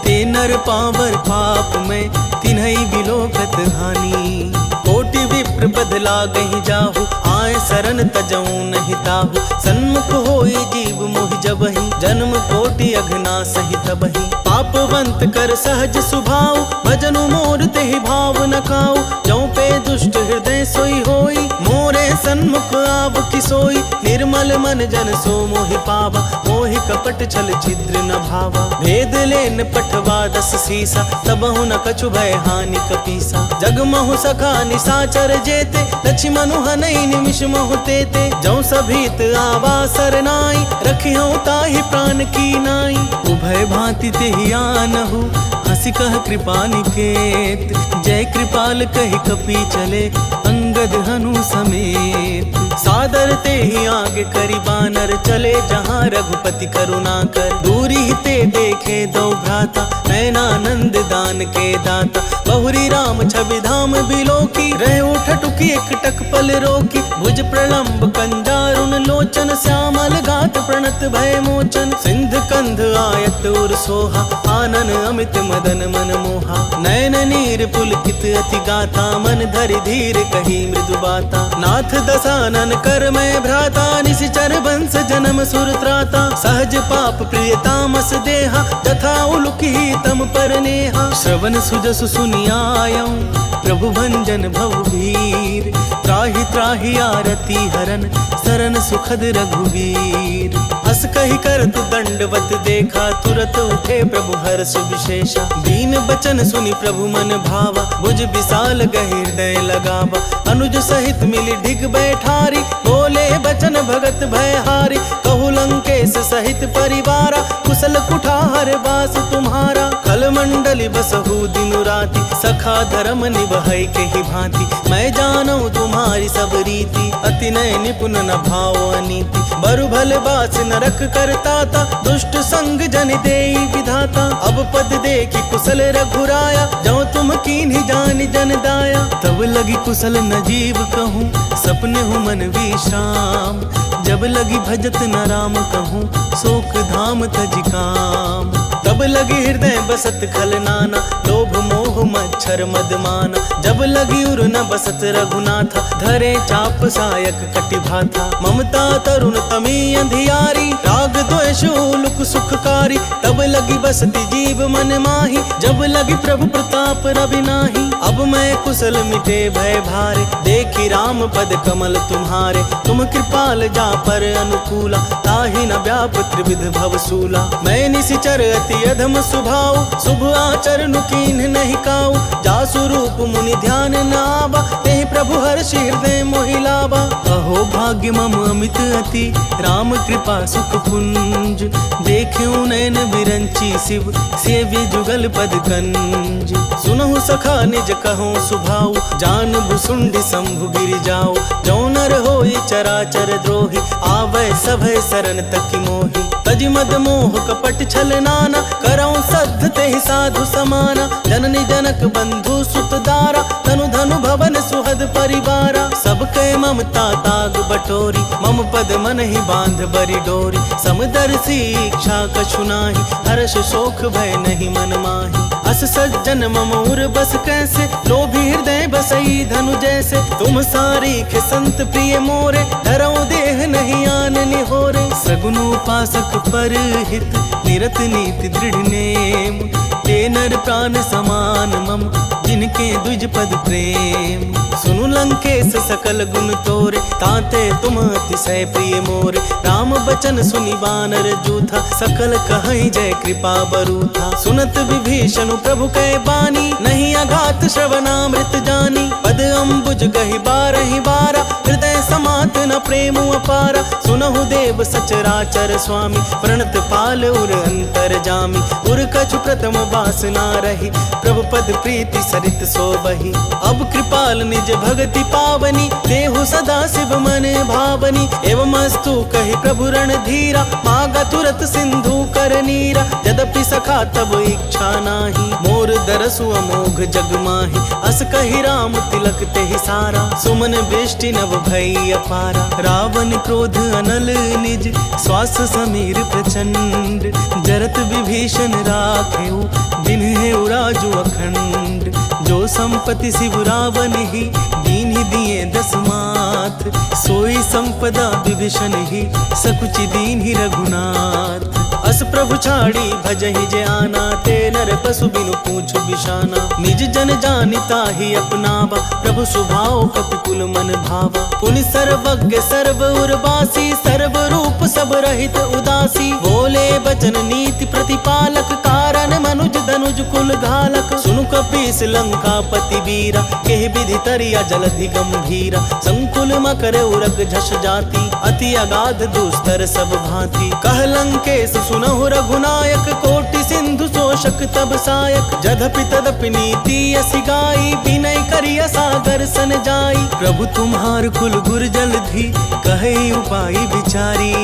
ते नर पावर पाप में तिन्हई बिलोकत हानि। कोटि विप्र बदला गहि जाहु आए शरण तजऊ नहीं ताहु। सन्मुख होई जीव मोहि जबहि जन्म कोटि अघना सही तबहि। पापवंत कर सहज सुभाव भजनु मोर तेहि भाव न खाऊ। जौं पे दुष्ट हृदय सोई होई मोरे सन्मुख आव किसोई। निर्मल मन जन सो मोहि पावा मोहि कपट छल छिद्र न भावा। भेद लेन पठवा 10 सीसा तबहु न कछु भय हानि कपीसा। जगमहु सखा निशाचर जेते लक्ष्मणु हनई निमिष महु तेते। जौं सभीत आवा सरनाई रखिहूँ ताहि प्राण की नाई। उभय भांति तेहि आनहु हंसी कह कृपा निकेत। जय कृपाल कहि कपि चले अंगद हनु समेत। सादर ते ही आगे करी बानर चले जहाँ रघुपति करुणा कर। दूरी ही ते देखे दो भ्राता, नयनानंद दान के दाता। बहुरी राम छवि धाम बिलोकी, रह उठटुकी एकटक पल रोकी। भुज प्रलंब कंजारुन लोचन, श्यामल गात प्रणत भय मोचन। सिंध कंध आयत उर सोहा, आनन अमित मदन मन मोहा। नयन नीर पुलकित अति गाथा, मन धरि धीर कही मृदु बाता। नाथ दसानन कर मैं भ्राता, निशिचर बंस जन्म सुर त्राता। सहज पाप प्रिय तामस देहा, तथा उलुकी तम पर नेहा। श्रवण सुजसु सुनियायऊं, प्रभु भंजन भव भीर। त्राहि त्राहि आरती हरन, सरन सुखद रघुवीर। अस कहि करत दंडवत देखा, तुरत उठे प्रभु हर्ष विशेषा। दीन बचन सुनि प्रभु मन भावा, भुज विशाल गहि हृदय लगावा। अनुज सहित मिली ढिग बैठारी, बोले बचन भगत भयहारी। कहु लंकेश सहित परिवारा, कुशल कुठार बास तुम्हारा। खल मंडली बसहु दिनु राति, सखा धर्म निभई के ही भांति। मैं जानूं तुम्हारी सब रीति, अति नय निपुण न भाव अनीति। बरु भले बास नरक करताता, दुष्ट संग जन देई विधाता। अब पद देखी कुशल रघुराया, जो तुम कीन्ही जानि जन दाया। तब लगी कुशल न जीव कहूँ, सपने हूँ मन विश्राम। जब लगी भजत न राम कहूँ, शोक धाम तज काम। तब लगी हृदय बसत खल नाना, लोभ मोह मच्छर मदमाना। जब लगी उर न बसत रघुनाथा, धरे चाप सायक कटि भाथा। ममता तरुण तमी अंधियारी, राग द्वेष लुक सुखकारी। तब लगी बसती जीव मन माही, जब लगी प्रभु प्रताप रवि नाही। अब मैं कुशल मिटे भय भारे, देखी राम पद कमल तुम्हारे। तुम कृपाल जा पर अनुकूला, ताहि न व्याप त्रिविध भवसूला। मैं निशिचर अति अधम सुभाव, शुभ आचरण कीन्ह नहीं काऊ। जासु रूप मुनि ध्यान न आवा, तेहि प्रभु हर्षि हृदय मोहि लावा। अहो भाग्य मम अमित अति, राम कृपा सुख पुंज। देख्यूं नयन बिरंची शिव, सेव्य जुगल पद कंज। सुनहु सखा निज कहूँ सुभाऊ, जान भुसुंडी शंभु गिरि जाऊ। जो नर होई चराचर द्रोही, आवै सभय शरण तकी मोहि। तज मद मोह कपट छल नाना, करऊं सद्ध तेहि साधु समाना। जननी जनक बंधु सुत दारा, तनु धनु भवन सुहद परिवारा। सबके ममता ताग बटोरी, मम पद मन ही बांध बरी डोरी। समदर्शी इच्छा कछु नाही, हर्ष शोक भय नहीं मन माही। अस सज्जन मम उर बस कैसे, लोभी हृदय बसई धनु जैसे। तुम सारीख संत प्रिय मोरे, धरऊं देह नहीं आन निहोरे। सगुन उपासक पर हित, निरत नीति दृढ़ नेम। ते नर प्राण समान मम, जिनके द्विज पद प्रेम। सुनु लंकेश सकल गुण तोरे, ताते तुम अतिशय प्रिय मोरे। राम बचन सुनि वानर जूथा, सकल कहई जय कृपा बरूथा। सुनत विभीषण प्रभु कै बानी, नहीं अघात श्रवणामृत जानी। पद अम्बुज गहि बारहि बारा, हृदय समात न प्रेम अपारा। सुनहु देव सचराचर स्वामी, प्रणत पाल उर अंतर जामी। उर कछु प्रथम वासना रही, प्रभु पद प्रीति सरित सोबही। अब कृपाल निज भगति पावनी, देहु सदा शिव मन भावनी। एवं अस्तु कहि प्रभु रणधीरा, मागा तुरत सिंधु कर नीरा। यद्यपि सखा तब इच्छा नाही, मोर दरसु अमोघ जग माही। अस कहि राम तिलक तेहि सारा, सुमन बेष्टि नव भई अपारा। रावण क्रोध अनल निज, श्वास समीर प्रचंड। जरत विभीषण राखेउ, जिन्हें राजु अखंड। जो संपत्ति शिव रावण ही, दीन्हि दिए दस मात। सोई संपदा विभीषण ही, सकुचि दीन्हि रघुनाथ। अस प्रभु छाड़ी भजहि जे आना, ते नर पशु बिनु पूछु बिशाना। निज जन जानिता ही अपनावा, प्रभु स्वभाव कपिकुल मन भावा। पुनि सर्वज्ञ सर्व उर्वासी, सर्व रूप सब रहित उदासी। बोले बचन नीति प्रतिपालक, कारण मनुज धनुज कुल घालक। सुनु कपीस लंकापति वीरा, केहि विधि तरिया जलधि गंभीरा। संकुल मकर उरग झष जाति, अति अगाध दुस्तर सब भांति। कह लंकेश सुनहु रघुनायक, कोटि सिंधु शोषक तब सायक, जधपि तदपि नीति असि गाई, विनय करिय सागर सन जाई। प्रभु तुम्हार कुल गुर जलधि, कहे उपाय विचारी,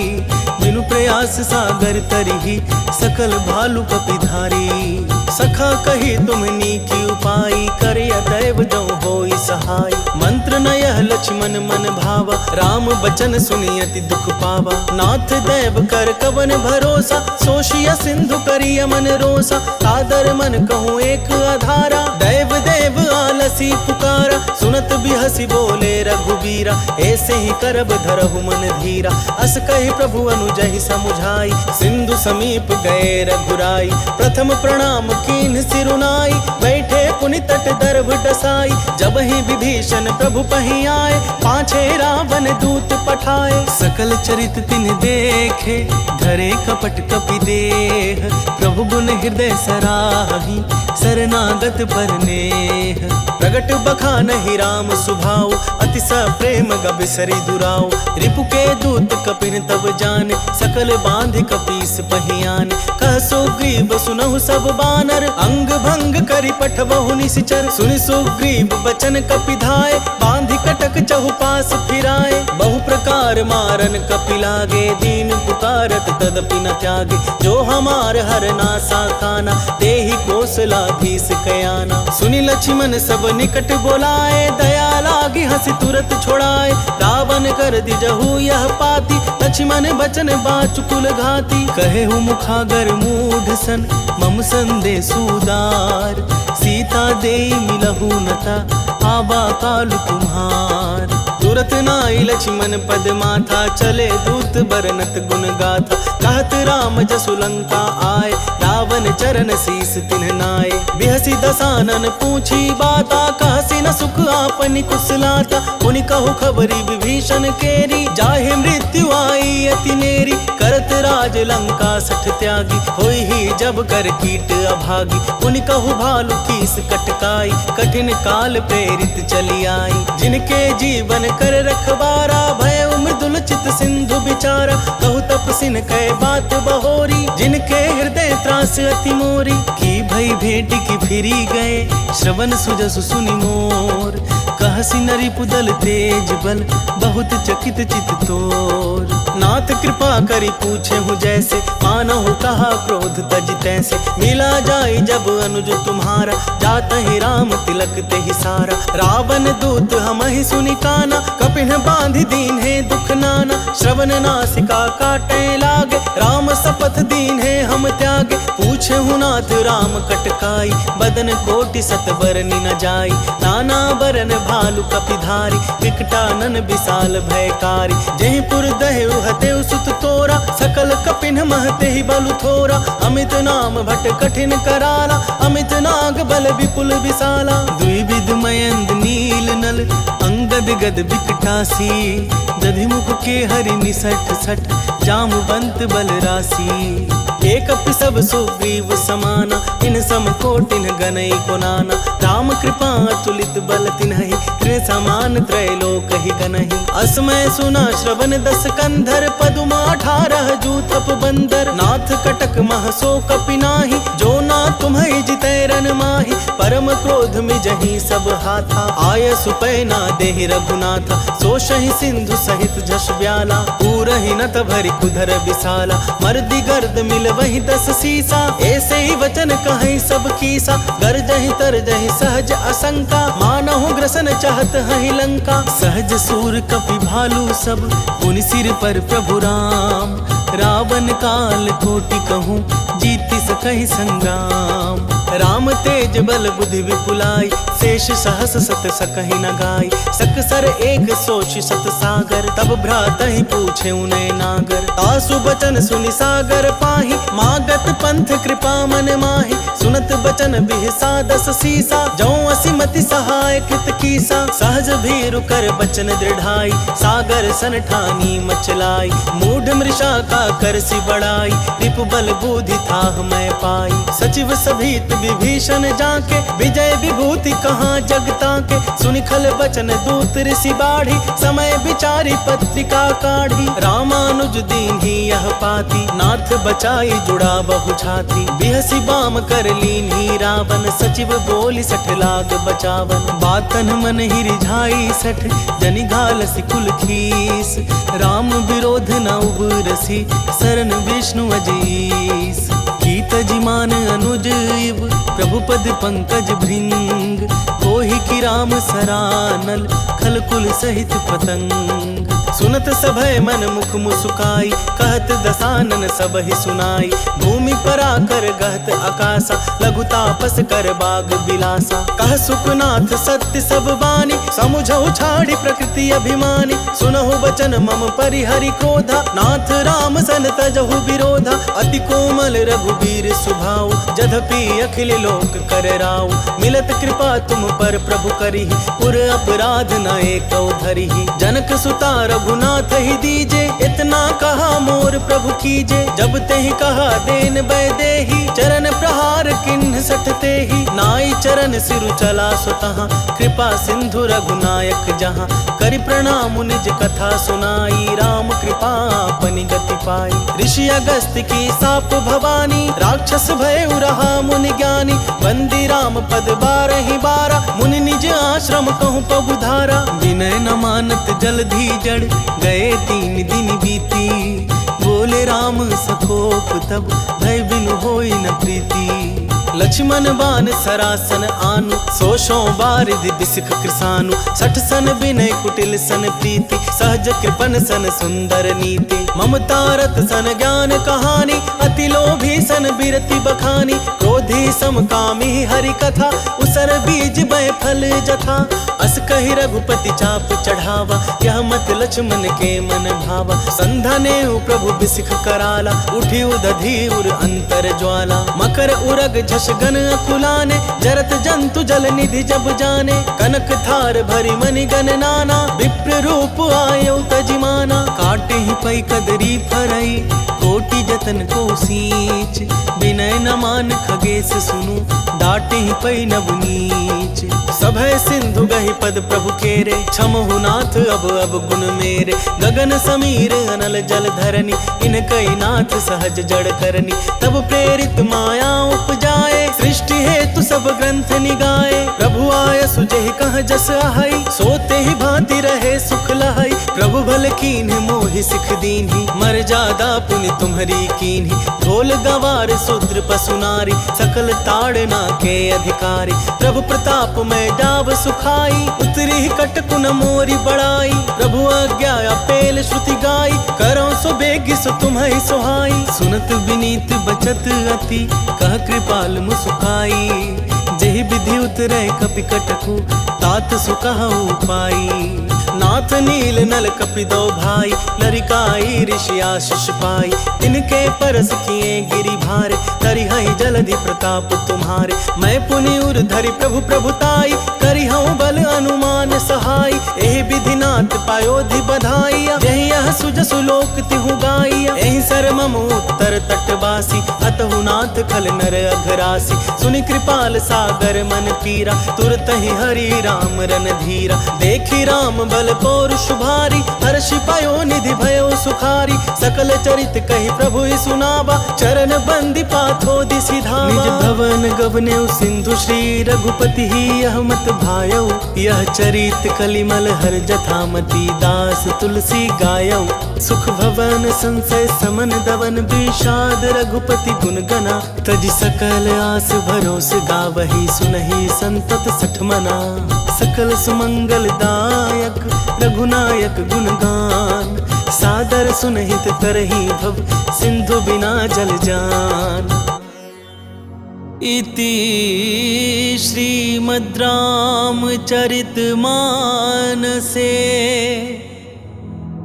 बिनु प्रयास सागर तरिहि, सकल भालु कपिधारी। सखा कही तुमनी की उपाय, करिय दैव जो होई सहाय। मंत्र न यह लक्ष्मण मन भावा, राम बचन सुनियति दुख पावा। नाथ दैव कर कवन भरोसा, सोशिय सिंधु करिय मन रोसा। सादर मन कहूँ एक आधारा, दैव देव आलसी पुकारा। सुनत बिहसी बोले रघुबीरा, ऐसे ही करब धरहु मन धीरा। अस कही प्रभु अनुजहि समुझाई, सिंधु समीप गए रघुराई। प्रथम प्रणाम कीन्ह सिरुनाई, बैठे पुनि तट दर्भ डसाई। जब ही विभीषण प्रभु पहि आए, पाछे रावण दूत पठाए। सकल चरित तिन्ह देखे, धरे कपट कपि देह। प्रभु गुण हृदय सराहि, शरणागत पर नेह। प्रगट बखानहि राम सुभाऊ, अति सप्रेम गबिसरि दुराऊ। रिपु के दूत कपिन तब जाने, सकल बांध कपीस पहियान। कह सुग्रीव सुनहु सब बानर, अंग भंग करि पठबहु निशिचर। सुनि सुग्रीव बचन कपिधाय, बांधि कटक चहुपास फिराए। बहु प्रकार मारन कपि लागे, दीन पुकारत तदपि न त्यागे। जो हमार हरना साखाना, तेहि कौशलाधीश कयाना। सुनि लक्ष्मण सब निकट बोलाए, दया लागी हंसी तुरत छोड़ाए। रावण कर दिजहु यह पाती, लक्ष्मण बचन बाचुकुल घाती। कहे हूँ मुखागर मूढ़ सन, मम संदेश उदार। सीता देई मिलहु नता, आबा कालु तुम्हार। तुरत नाई लक्ष्मण पद माथा, चले दूत बरनत गुण गाथा। कहत राम जसु लंका आए, रावण चरण शीस तिन्ह नाए। बिहसी दसानन पूछी बाता, कहसी न सुख आपनि कुशलाता। मुनि कहु खबरी विभीषण केरी, जाहे मृत्यु आई अति नेरी। करत राज लंका सठ त्यागी, होई ही जब कर कीट अभागी। मुनि कहु भालु कीस कटकाई, कठिन काल प्रेरित चली आई। जिनके जीवन कर रखबारा, भय मृदुल चित सिंधु बिचारा। कहु तपसिन कै बात बहोरी, जिनके हृदय त्रास अति मोरी। की भई भेंट की फिरी गए, श्रवण सुजसु सुनि मोर। कहसी नरि पुदल तेज बल, बहुत चकित चित तोर। नाथ कृपा करी पूछे हूँ जैसे, मानहु कहा क्रोध तज तैसे। मिला जाई जब अनुज तुम्हारा, जात ही राम तिलक तेहि सारा। रावण दूत हमहि सुनि काना, कपिन बांधि दीन है दुख नाना। श्रवण नासिका काटे लागे, राम शपथ दीन है हम त्यागे। पूछे हूँ नाथ राम कटकाई, बदन कोटि सत बरनि न जाई। नाना बरन भालु कपिधारी, विकटानन विशाल भयकारी। जहि पुर दहेउ हतेउ सुत तोरा, सकल कपिन महते ही बलु थोरा। अमित नाम भट कठिन कराला, अमित नाग बल विपुल विशाला। द्विविध मयंद नील नल, अंगद गद विकटासी। दधिमुख के हरि निसठ सठ, जामवंत बल राशि। एक सब सुग्रीव समाना, इन सम कोटिन गनई को नाना। राम कृपा अतुलित बल तिन्हि, त्रि समान त्रैलोक ही गनहि। असमय सुना श्रवण दस कंधर, पदुमा 18 जूथप बंदर। नाथ कटक मह सो कपि नाही, जो ना तुम्हि जितै रन माही। परम क्रोध मिजहि सब हाथा, आय सुपैना देहि रघुनाथा। सोषहि सिंधु सहित झस ब्याला, पूरहि नत भरि कुधर विशाला। मर्दि गर्द मिल वही 10 सीसा, ऐसे ही वचन कहीं सब कीसा। गरजहि तरजहि सहज असंका, मानहु ग्रसन चाहत हहि लंका। सहज सूर कपि भालु सब, पुनि सिर पर प्रभु राम। रावण काल कोटि कहूँ, जीति सकहि संग्राम। राम तेज बल बुद्धि विपुलाई, शेष सहस सत सकहि न गाई। सकसर एक सोच सत सागर, तब भ्रातहि पूछे उनय नागर। आसु बचन सुनि सागर पाहि, मागत पंथ कृपा मन माहि। सुनत बचन बिहसा 10 सीसा, जौं असिमति सहाय कृत कीसा। सहज भीरु कर बचन दृढ़ाई, सागर सन ठानी मचलाई। मूढ़ मृषा का करसि बड़ाई, रिपु बल बुद्धि थाह मैं पाई। सचिव सभीत विभीषण जाके, विजय विभूति कहाँ जगता के। सुनि खल बचन दूत ऋषि बाढ़ी, समय विचारी पत्रिका काढ़ी। रामानुज दीन्ही यह पाती, नाथ बचाई जुड़ा बहु छाती। बिहसी बाम कर लीन्ही रावण, सचिव बोली सठ लाग बचावन। बातन मन ही रिझाई सठ, जनि घालसी कुल खीस। राम विरोध न उबरसी, शरण विष्णु अजीस। कीत जिमान अनुज इव, प्रभु पद पंकज भृंग। कोहि की राम सरानल, खल कुल सहित पतंग। सुनत सभय मन मुख मुसुकाई, कहत दसानन सब ही सुनाई। भूमि पराकर गहत आकाशा, लघु तापस कर बाग बिलासा। कह सुखनाथ सत्य सब बानी, समुझौ छाड़ी प्रकृति अभिमानी। सुनहु बचन मम परिहरि क्रोधा, नाथ राम सन तजहु विरोधा। अति कोमल रघुबीर सुभाऊ, जधपि अखिल लोक कर राऊ। मिलत कृपा तुम पर प्रभु करिहि, उर अपराध न एकौ धरिहि। जनक सुता रघुनाथ ही दीजे, इतना कहा मोर प्रभु कीजे। जब तेहि कहा देन बैदेही, चरण प्रहार किन्ह सठते ही। नाई चरण सिरु चला सुतहाँ, कृपा सिंधु रघुनायक जहाँ। करि प्रणाम निज कथा सुनाई, राम कृपा अपनी गति पाई। ऋषि अगस्त की साप भवानी, राक्षस भय रहा मुनि ज्ञानी। बंदी राम पद बारहि बारा, मुनि निज आश्रम कहूँ पगु धारा। विनय न मानत जलधि जड़, गए 3 दिन बीती। बोले राम सकोप तब, भय बिनु होई न प्रीति। लक्ष्मण बान सरासन आनु, सोशों बारिधि बिसिख कृसानु। 60 सन विनय कुटिल सन प्रीति, सहज कृपन सन सुंदर नीति। ममता रत सन ज्ञान कहानी, अति लोभी सन बिरति बखानी। क्रोधी समकामी हरि कथा, उसर बीज बै फल जथा। अस कहि रघुपति चाप चढ़ावा, यह मत लक्ष्मण के मन भावा। संधने प्रभु बिसिख कराला, उठी उदधि उर अंतर ज्वाला। मकर उरग झषगन अकुलाने, जरत जंतु जल निधि जब जाने। कनक थार भरी मनि गण नाना, विप्र रूप आयो तजिमाना। काटे ही पै कदरी फरई, कोटि जतन को सींच। विनय न मान खगेश सुनु, डाटे ही पै नब नीच। सभय सिंधु गहि पद प्रभु केरे, क्षमहु नाथ अब गुण मेरे। गगन समीर अनल जल धरनी, इनकई नाथ सहज जड़ करनी। तब प्रेरित माया उपजाए, सृष्टि हेतु सब ग्रंथ निगाए। प्रभु आय सुजहि कह जस आहई, सोते ही भांति रहे सुख लहई। प्रभु भल कीन्ह मोहि सिख दीन्ही, मर्यादा पुनि तुम्हरी कीन्ही। ढोल गवार शूद्र पशु नारी, सकल ताड़ना के अधिकारी। प्रभु प्रताप में डाब सुखाई, उतरी कटकु न मोरी बड़ाई। प्रभु आज्ञा पेल श्रुति गाई, करो सो बेगी सो तुम्हि सुहाई। सुनत विनीत बचत अति, कह कृपाल मुसुकाई। जेहि विधि उतरै कपि कटकु, तात सुकहु पाई। नाथ नील नल कपि दो भाई, लरिकाई ऋषि आशीष पाई। तिनके परस किए गिरि भारे, तरिहहि जलधि प्रताप तुम्हारे। मैं पुनि उर धरि प्रभु प्रभुताई, करिहउँ बल अनुमान सहाय। एहि विधि नाथ पायोधि बधाइया, यही यह सुजसु लोक तिहु गाइया। एहि सर मम उत्तर तटवासी, अतहु नाथ खल नर अघरासी। सुनि कृपाल सागर मन पीरा, तुरत ही हरि राम रन धीरा। देखी राम बल पौरुष भारी, हर्षि पायो निधि भयो सुखारी। सकल चरित कहि प्रभु सुनावा, चरण बंदी पाथो दिसि धावा। निज भवन गवनेउ सिंधु श्री, रघुपति ही यह मत भायौ। यह चरित कलिमल हर जथामति, दास तुलसी गायौ। सुख भवन संशय समन दवन, विषाद रघुपति गुण गना। तजि सकल आस भरोस गावही, सुनहि संतत सठ मना। सकल सुमंगल दायक, रघुनायक गुणगान। सादर सुनहित तरहि भव, सिंधु बिना जल जान। इति श्रीमद् रामचरित मानसे,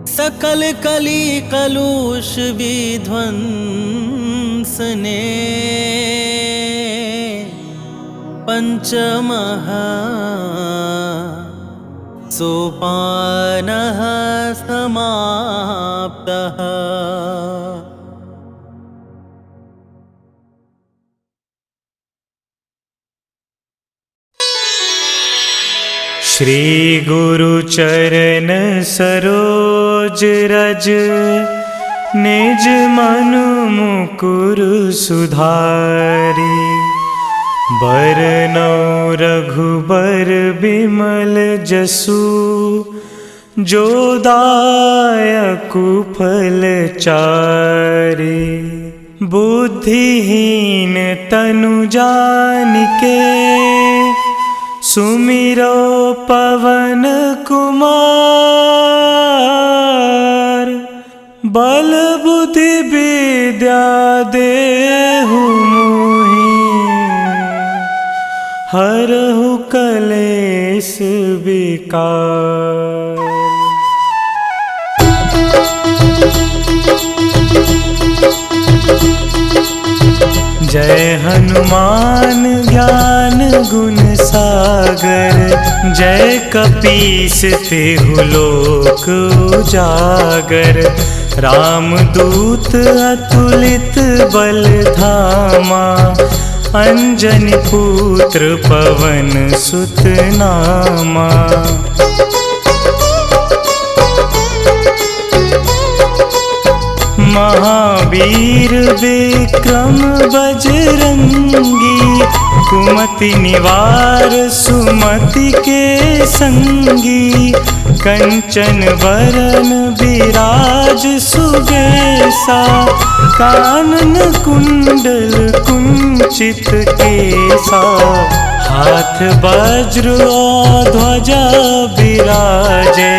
सकल कली कलुष विध्वंसने। पंचमः सोपानः समाप्तः। श्री गुरु चरण सरोज रज, निज मनु मुकुर सुधारी। बरनौ रघुबर बिमल जसु, जो दायकु फल चारि। बुद्धिहीन तनु जानिके, सुमिरो पवन कुमार। बल बुद्धि विद्या देहु मोहि, हरहु कलेश विकार। जय हनुमान ज्ञान गुण सागर, जय कपीस तिहु लोक उजागर। रामदूत अतुलित बल धामा, अंजनी पुत्र पवन सुत नामा। महावीर विक्रम बजरंगी, कुमति निवार सुमति के संगी। कंचन वरन विराज सुबेसा, कानन कुंडल कुंचित केसा। हाथ वज्र और ध्वजा विराजे,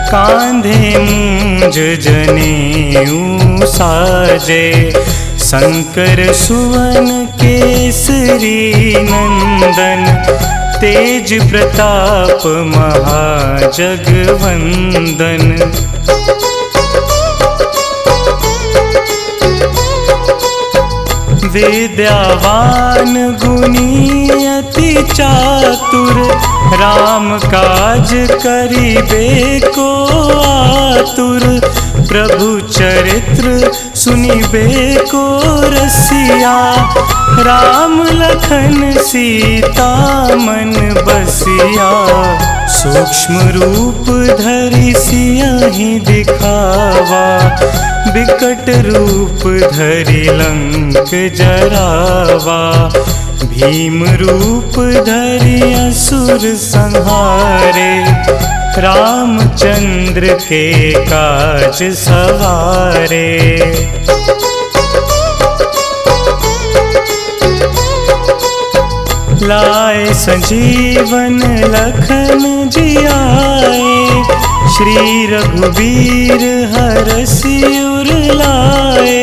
कांधे मूंज जनेऊ साजे। शंकर सुवन केसरी नंदन, तेज प्रताप महाजगवंदन। विद्यावान गुणी अति चातुर, राम काज करिबे को आतुर। प्रभु चरित्र सुनिबे को रसिया, राम लखन सीता मन बसिया। सूक्ष्म रूप धरि सियहि दिखावा, बिकट रूप धरि लंक जरावा। भीम रूप धरि असुर संहारे, रामचंद्र के काज सवारे। लाए संजीवन लखन जियाए, श्री रघुबीर हरषि उर लाए।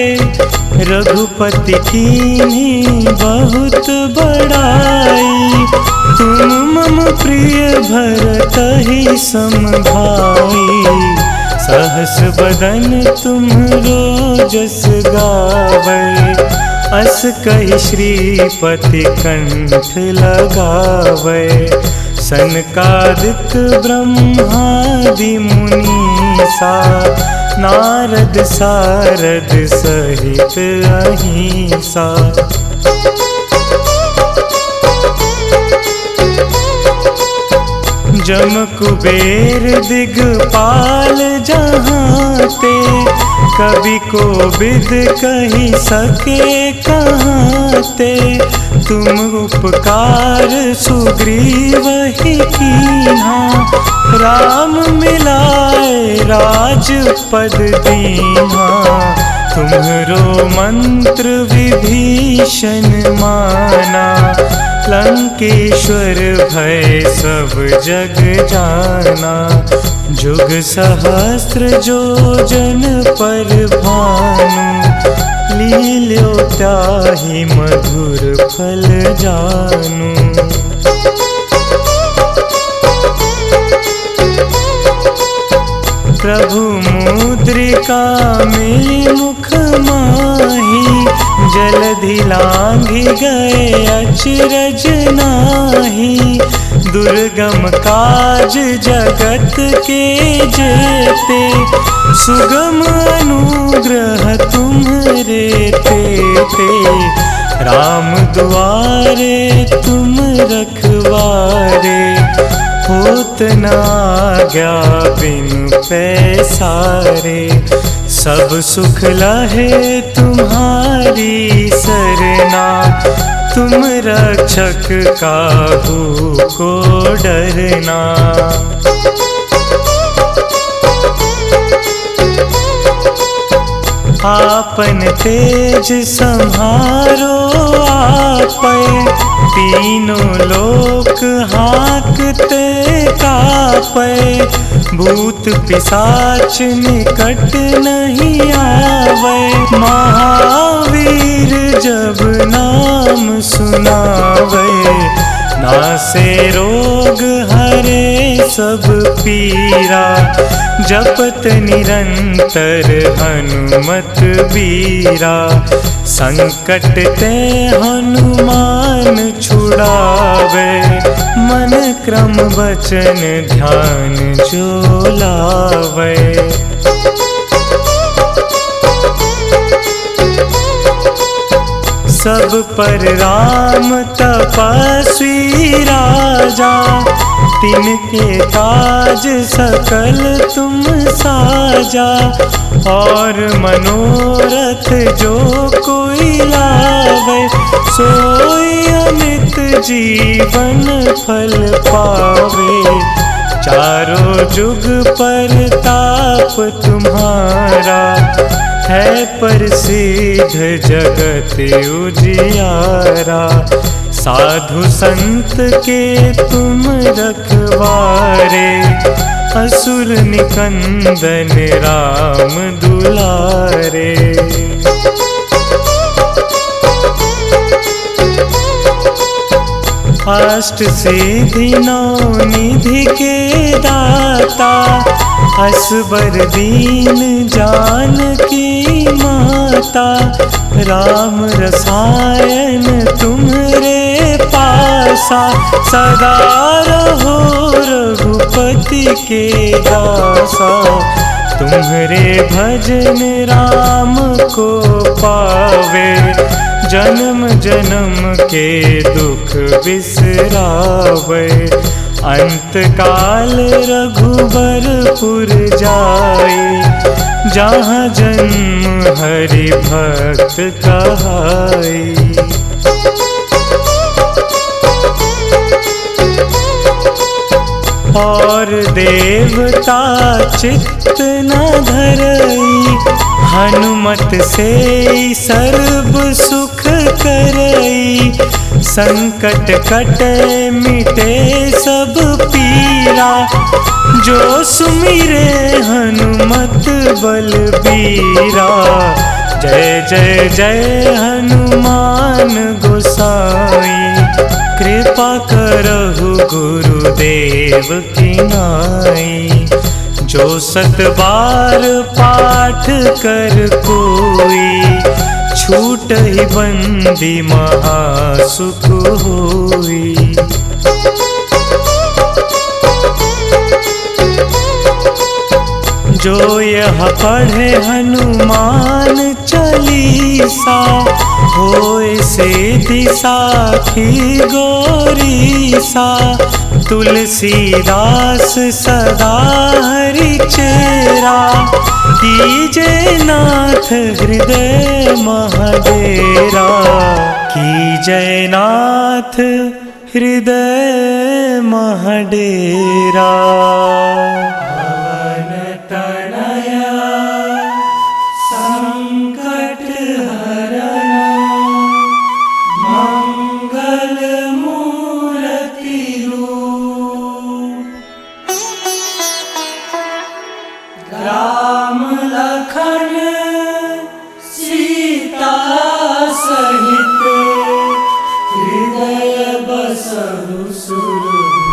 रघुपति कीन्ही बहुत बड़ाई, तुम मम प्रिय भरतहि सम भाई। सहस बदन तुम्हरो जस गावै, अस कहि श्रीपति कंठ लगावै। सनकादिक ब्रह्मादि मुनीसा, नारद सारद सहित अहिंसा। जम कुबेर दिगपाल जहांते, कवि कोविद कहि सके कहांते। तुम उपकार सुग्रीवहि कीन्हा, राम मिलाए राजपद दीन्हा। तुम्हरो मंत्र विभीषण माना, लंकेश्वर भय सब जग जाना। जुग सहस्त्र जो जन पर भानु, लील्यो त्याहि मधुर फल जानू। प्रभु मुद्रिका मिली मुख माही, जलधि लांघि गए अचरज नाही। दुर्गम काज जगत के जेते, सुगम अनुग्रह तुम्हरे तेते। राम दुआरे तुम रखवारे, होत न आज्ञा बिन पैसारे। सब सुख लहे तुम्हारी सरना, तुम रक्षक काहू को डरना। आपन तेज संहारो आपै, तीनों लोक हाँकते कापै। भूत पिशाच निकट नहीं आवे, महावीर जब नाम सुनावे। नासे रोग हरे सब पीरा, जपत निरंतर हनुमत बीरा। संकट ते हनुमान छुड़ावे, मन क्रम वचन ध्यान जो लावे। सब पर राम तपस्वी राजा, तिनके काज सकल तुम साजा। और मनोरथ जो कोई लावे, सोई अमित जीवन फल पावे। चारों जुग परताप तुम्हारा, है प्रसिद्ध जगत उजियारा। साधु संत के तुम रखवारे, असुर निकंदन राम दुलारे। अष्ट सिद्धि नौ निधि के दाता, असबर दीन जानकी माता। राम रसायन तुम्हरे पासा, सदा रहो रघुपति के दासा। तुम्हरे भजन राम को पावे, जन्म जन्म के दुख बिसरावे। अंत काल रघुबरपुर जाई, जहाँ जन्म हरि भक्त कहाई। और देवता चित्त न धरई, हनुमत से सर्व सुख करई। संकट कटे मिटे सब पीरा, जो सुमिरे हनुमत बलबीरा। जय जय जय हनुमान गोसाई, कृपा करहु गुरुदेव की नाई। जो 7 बार पाठ कर कोई, छूट ही बंदी महासुख होई। जो यह पढ़े हनुमान चालीसा, होए सिद्धि साखी गौरीसा। तुलसीदास सदा हरि चेरा, कीजे नाथ हृदय महडेरा। कीजय नाथ हृदय महडेरा। राम लखन सीता सहित, हृदय बसहु सुरभूषण।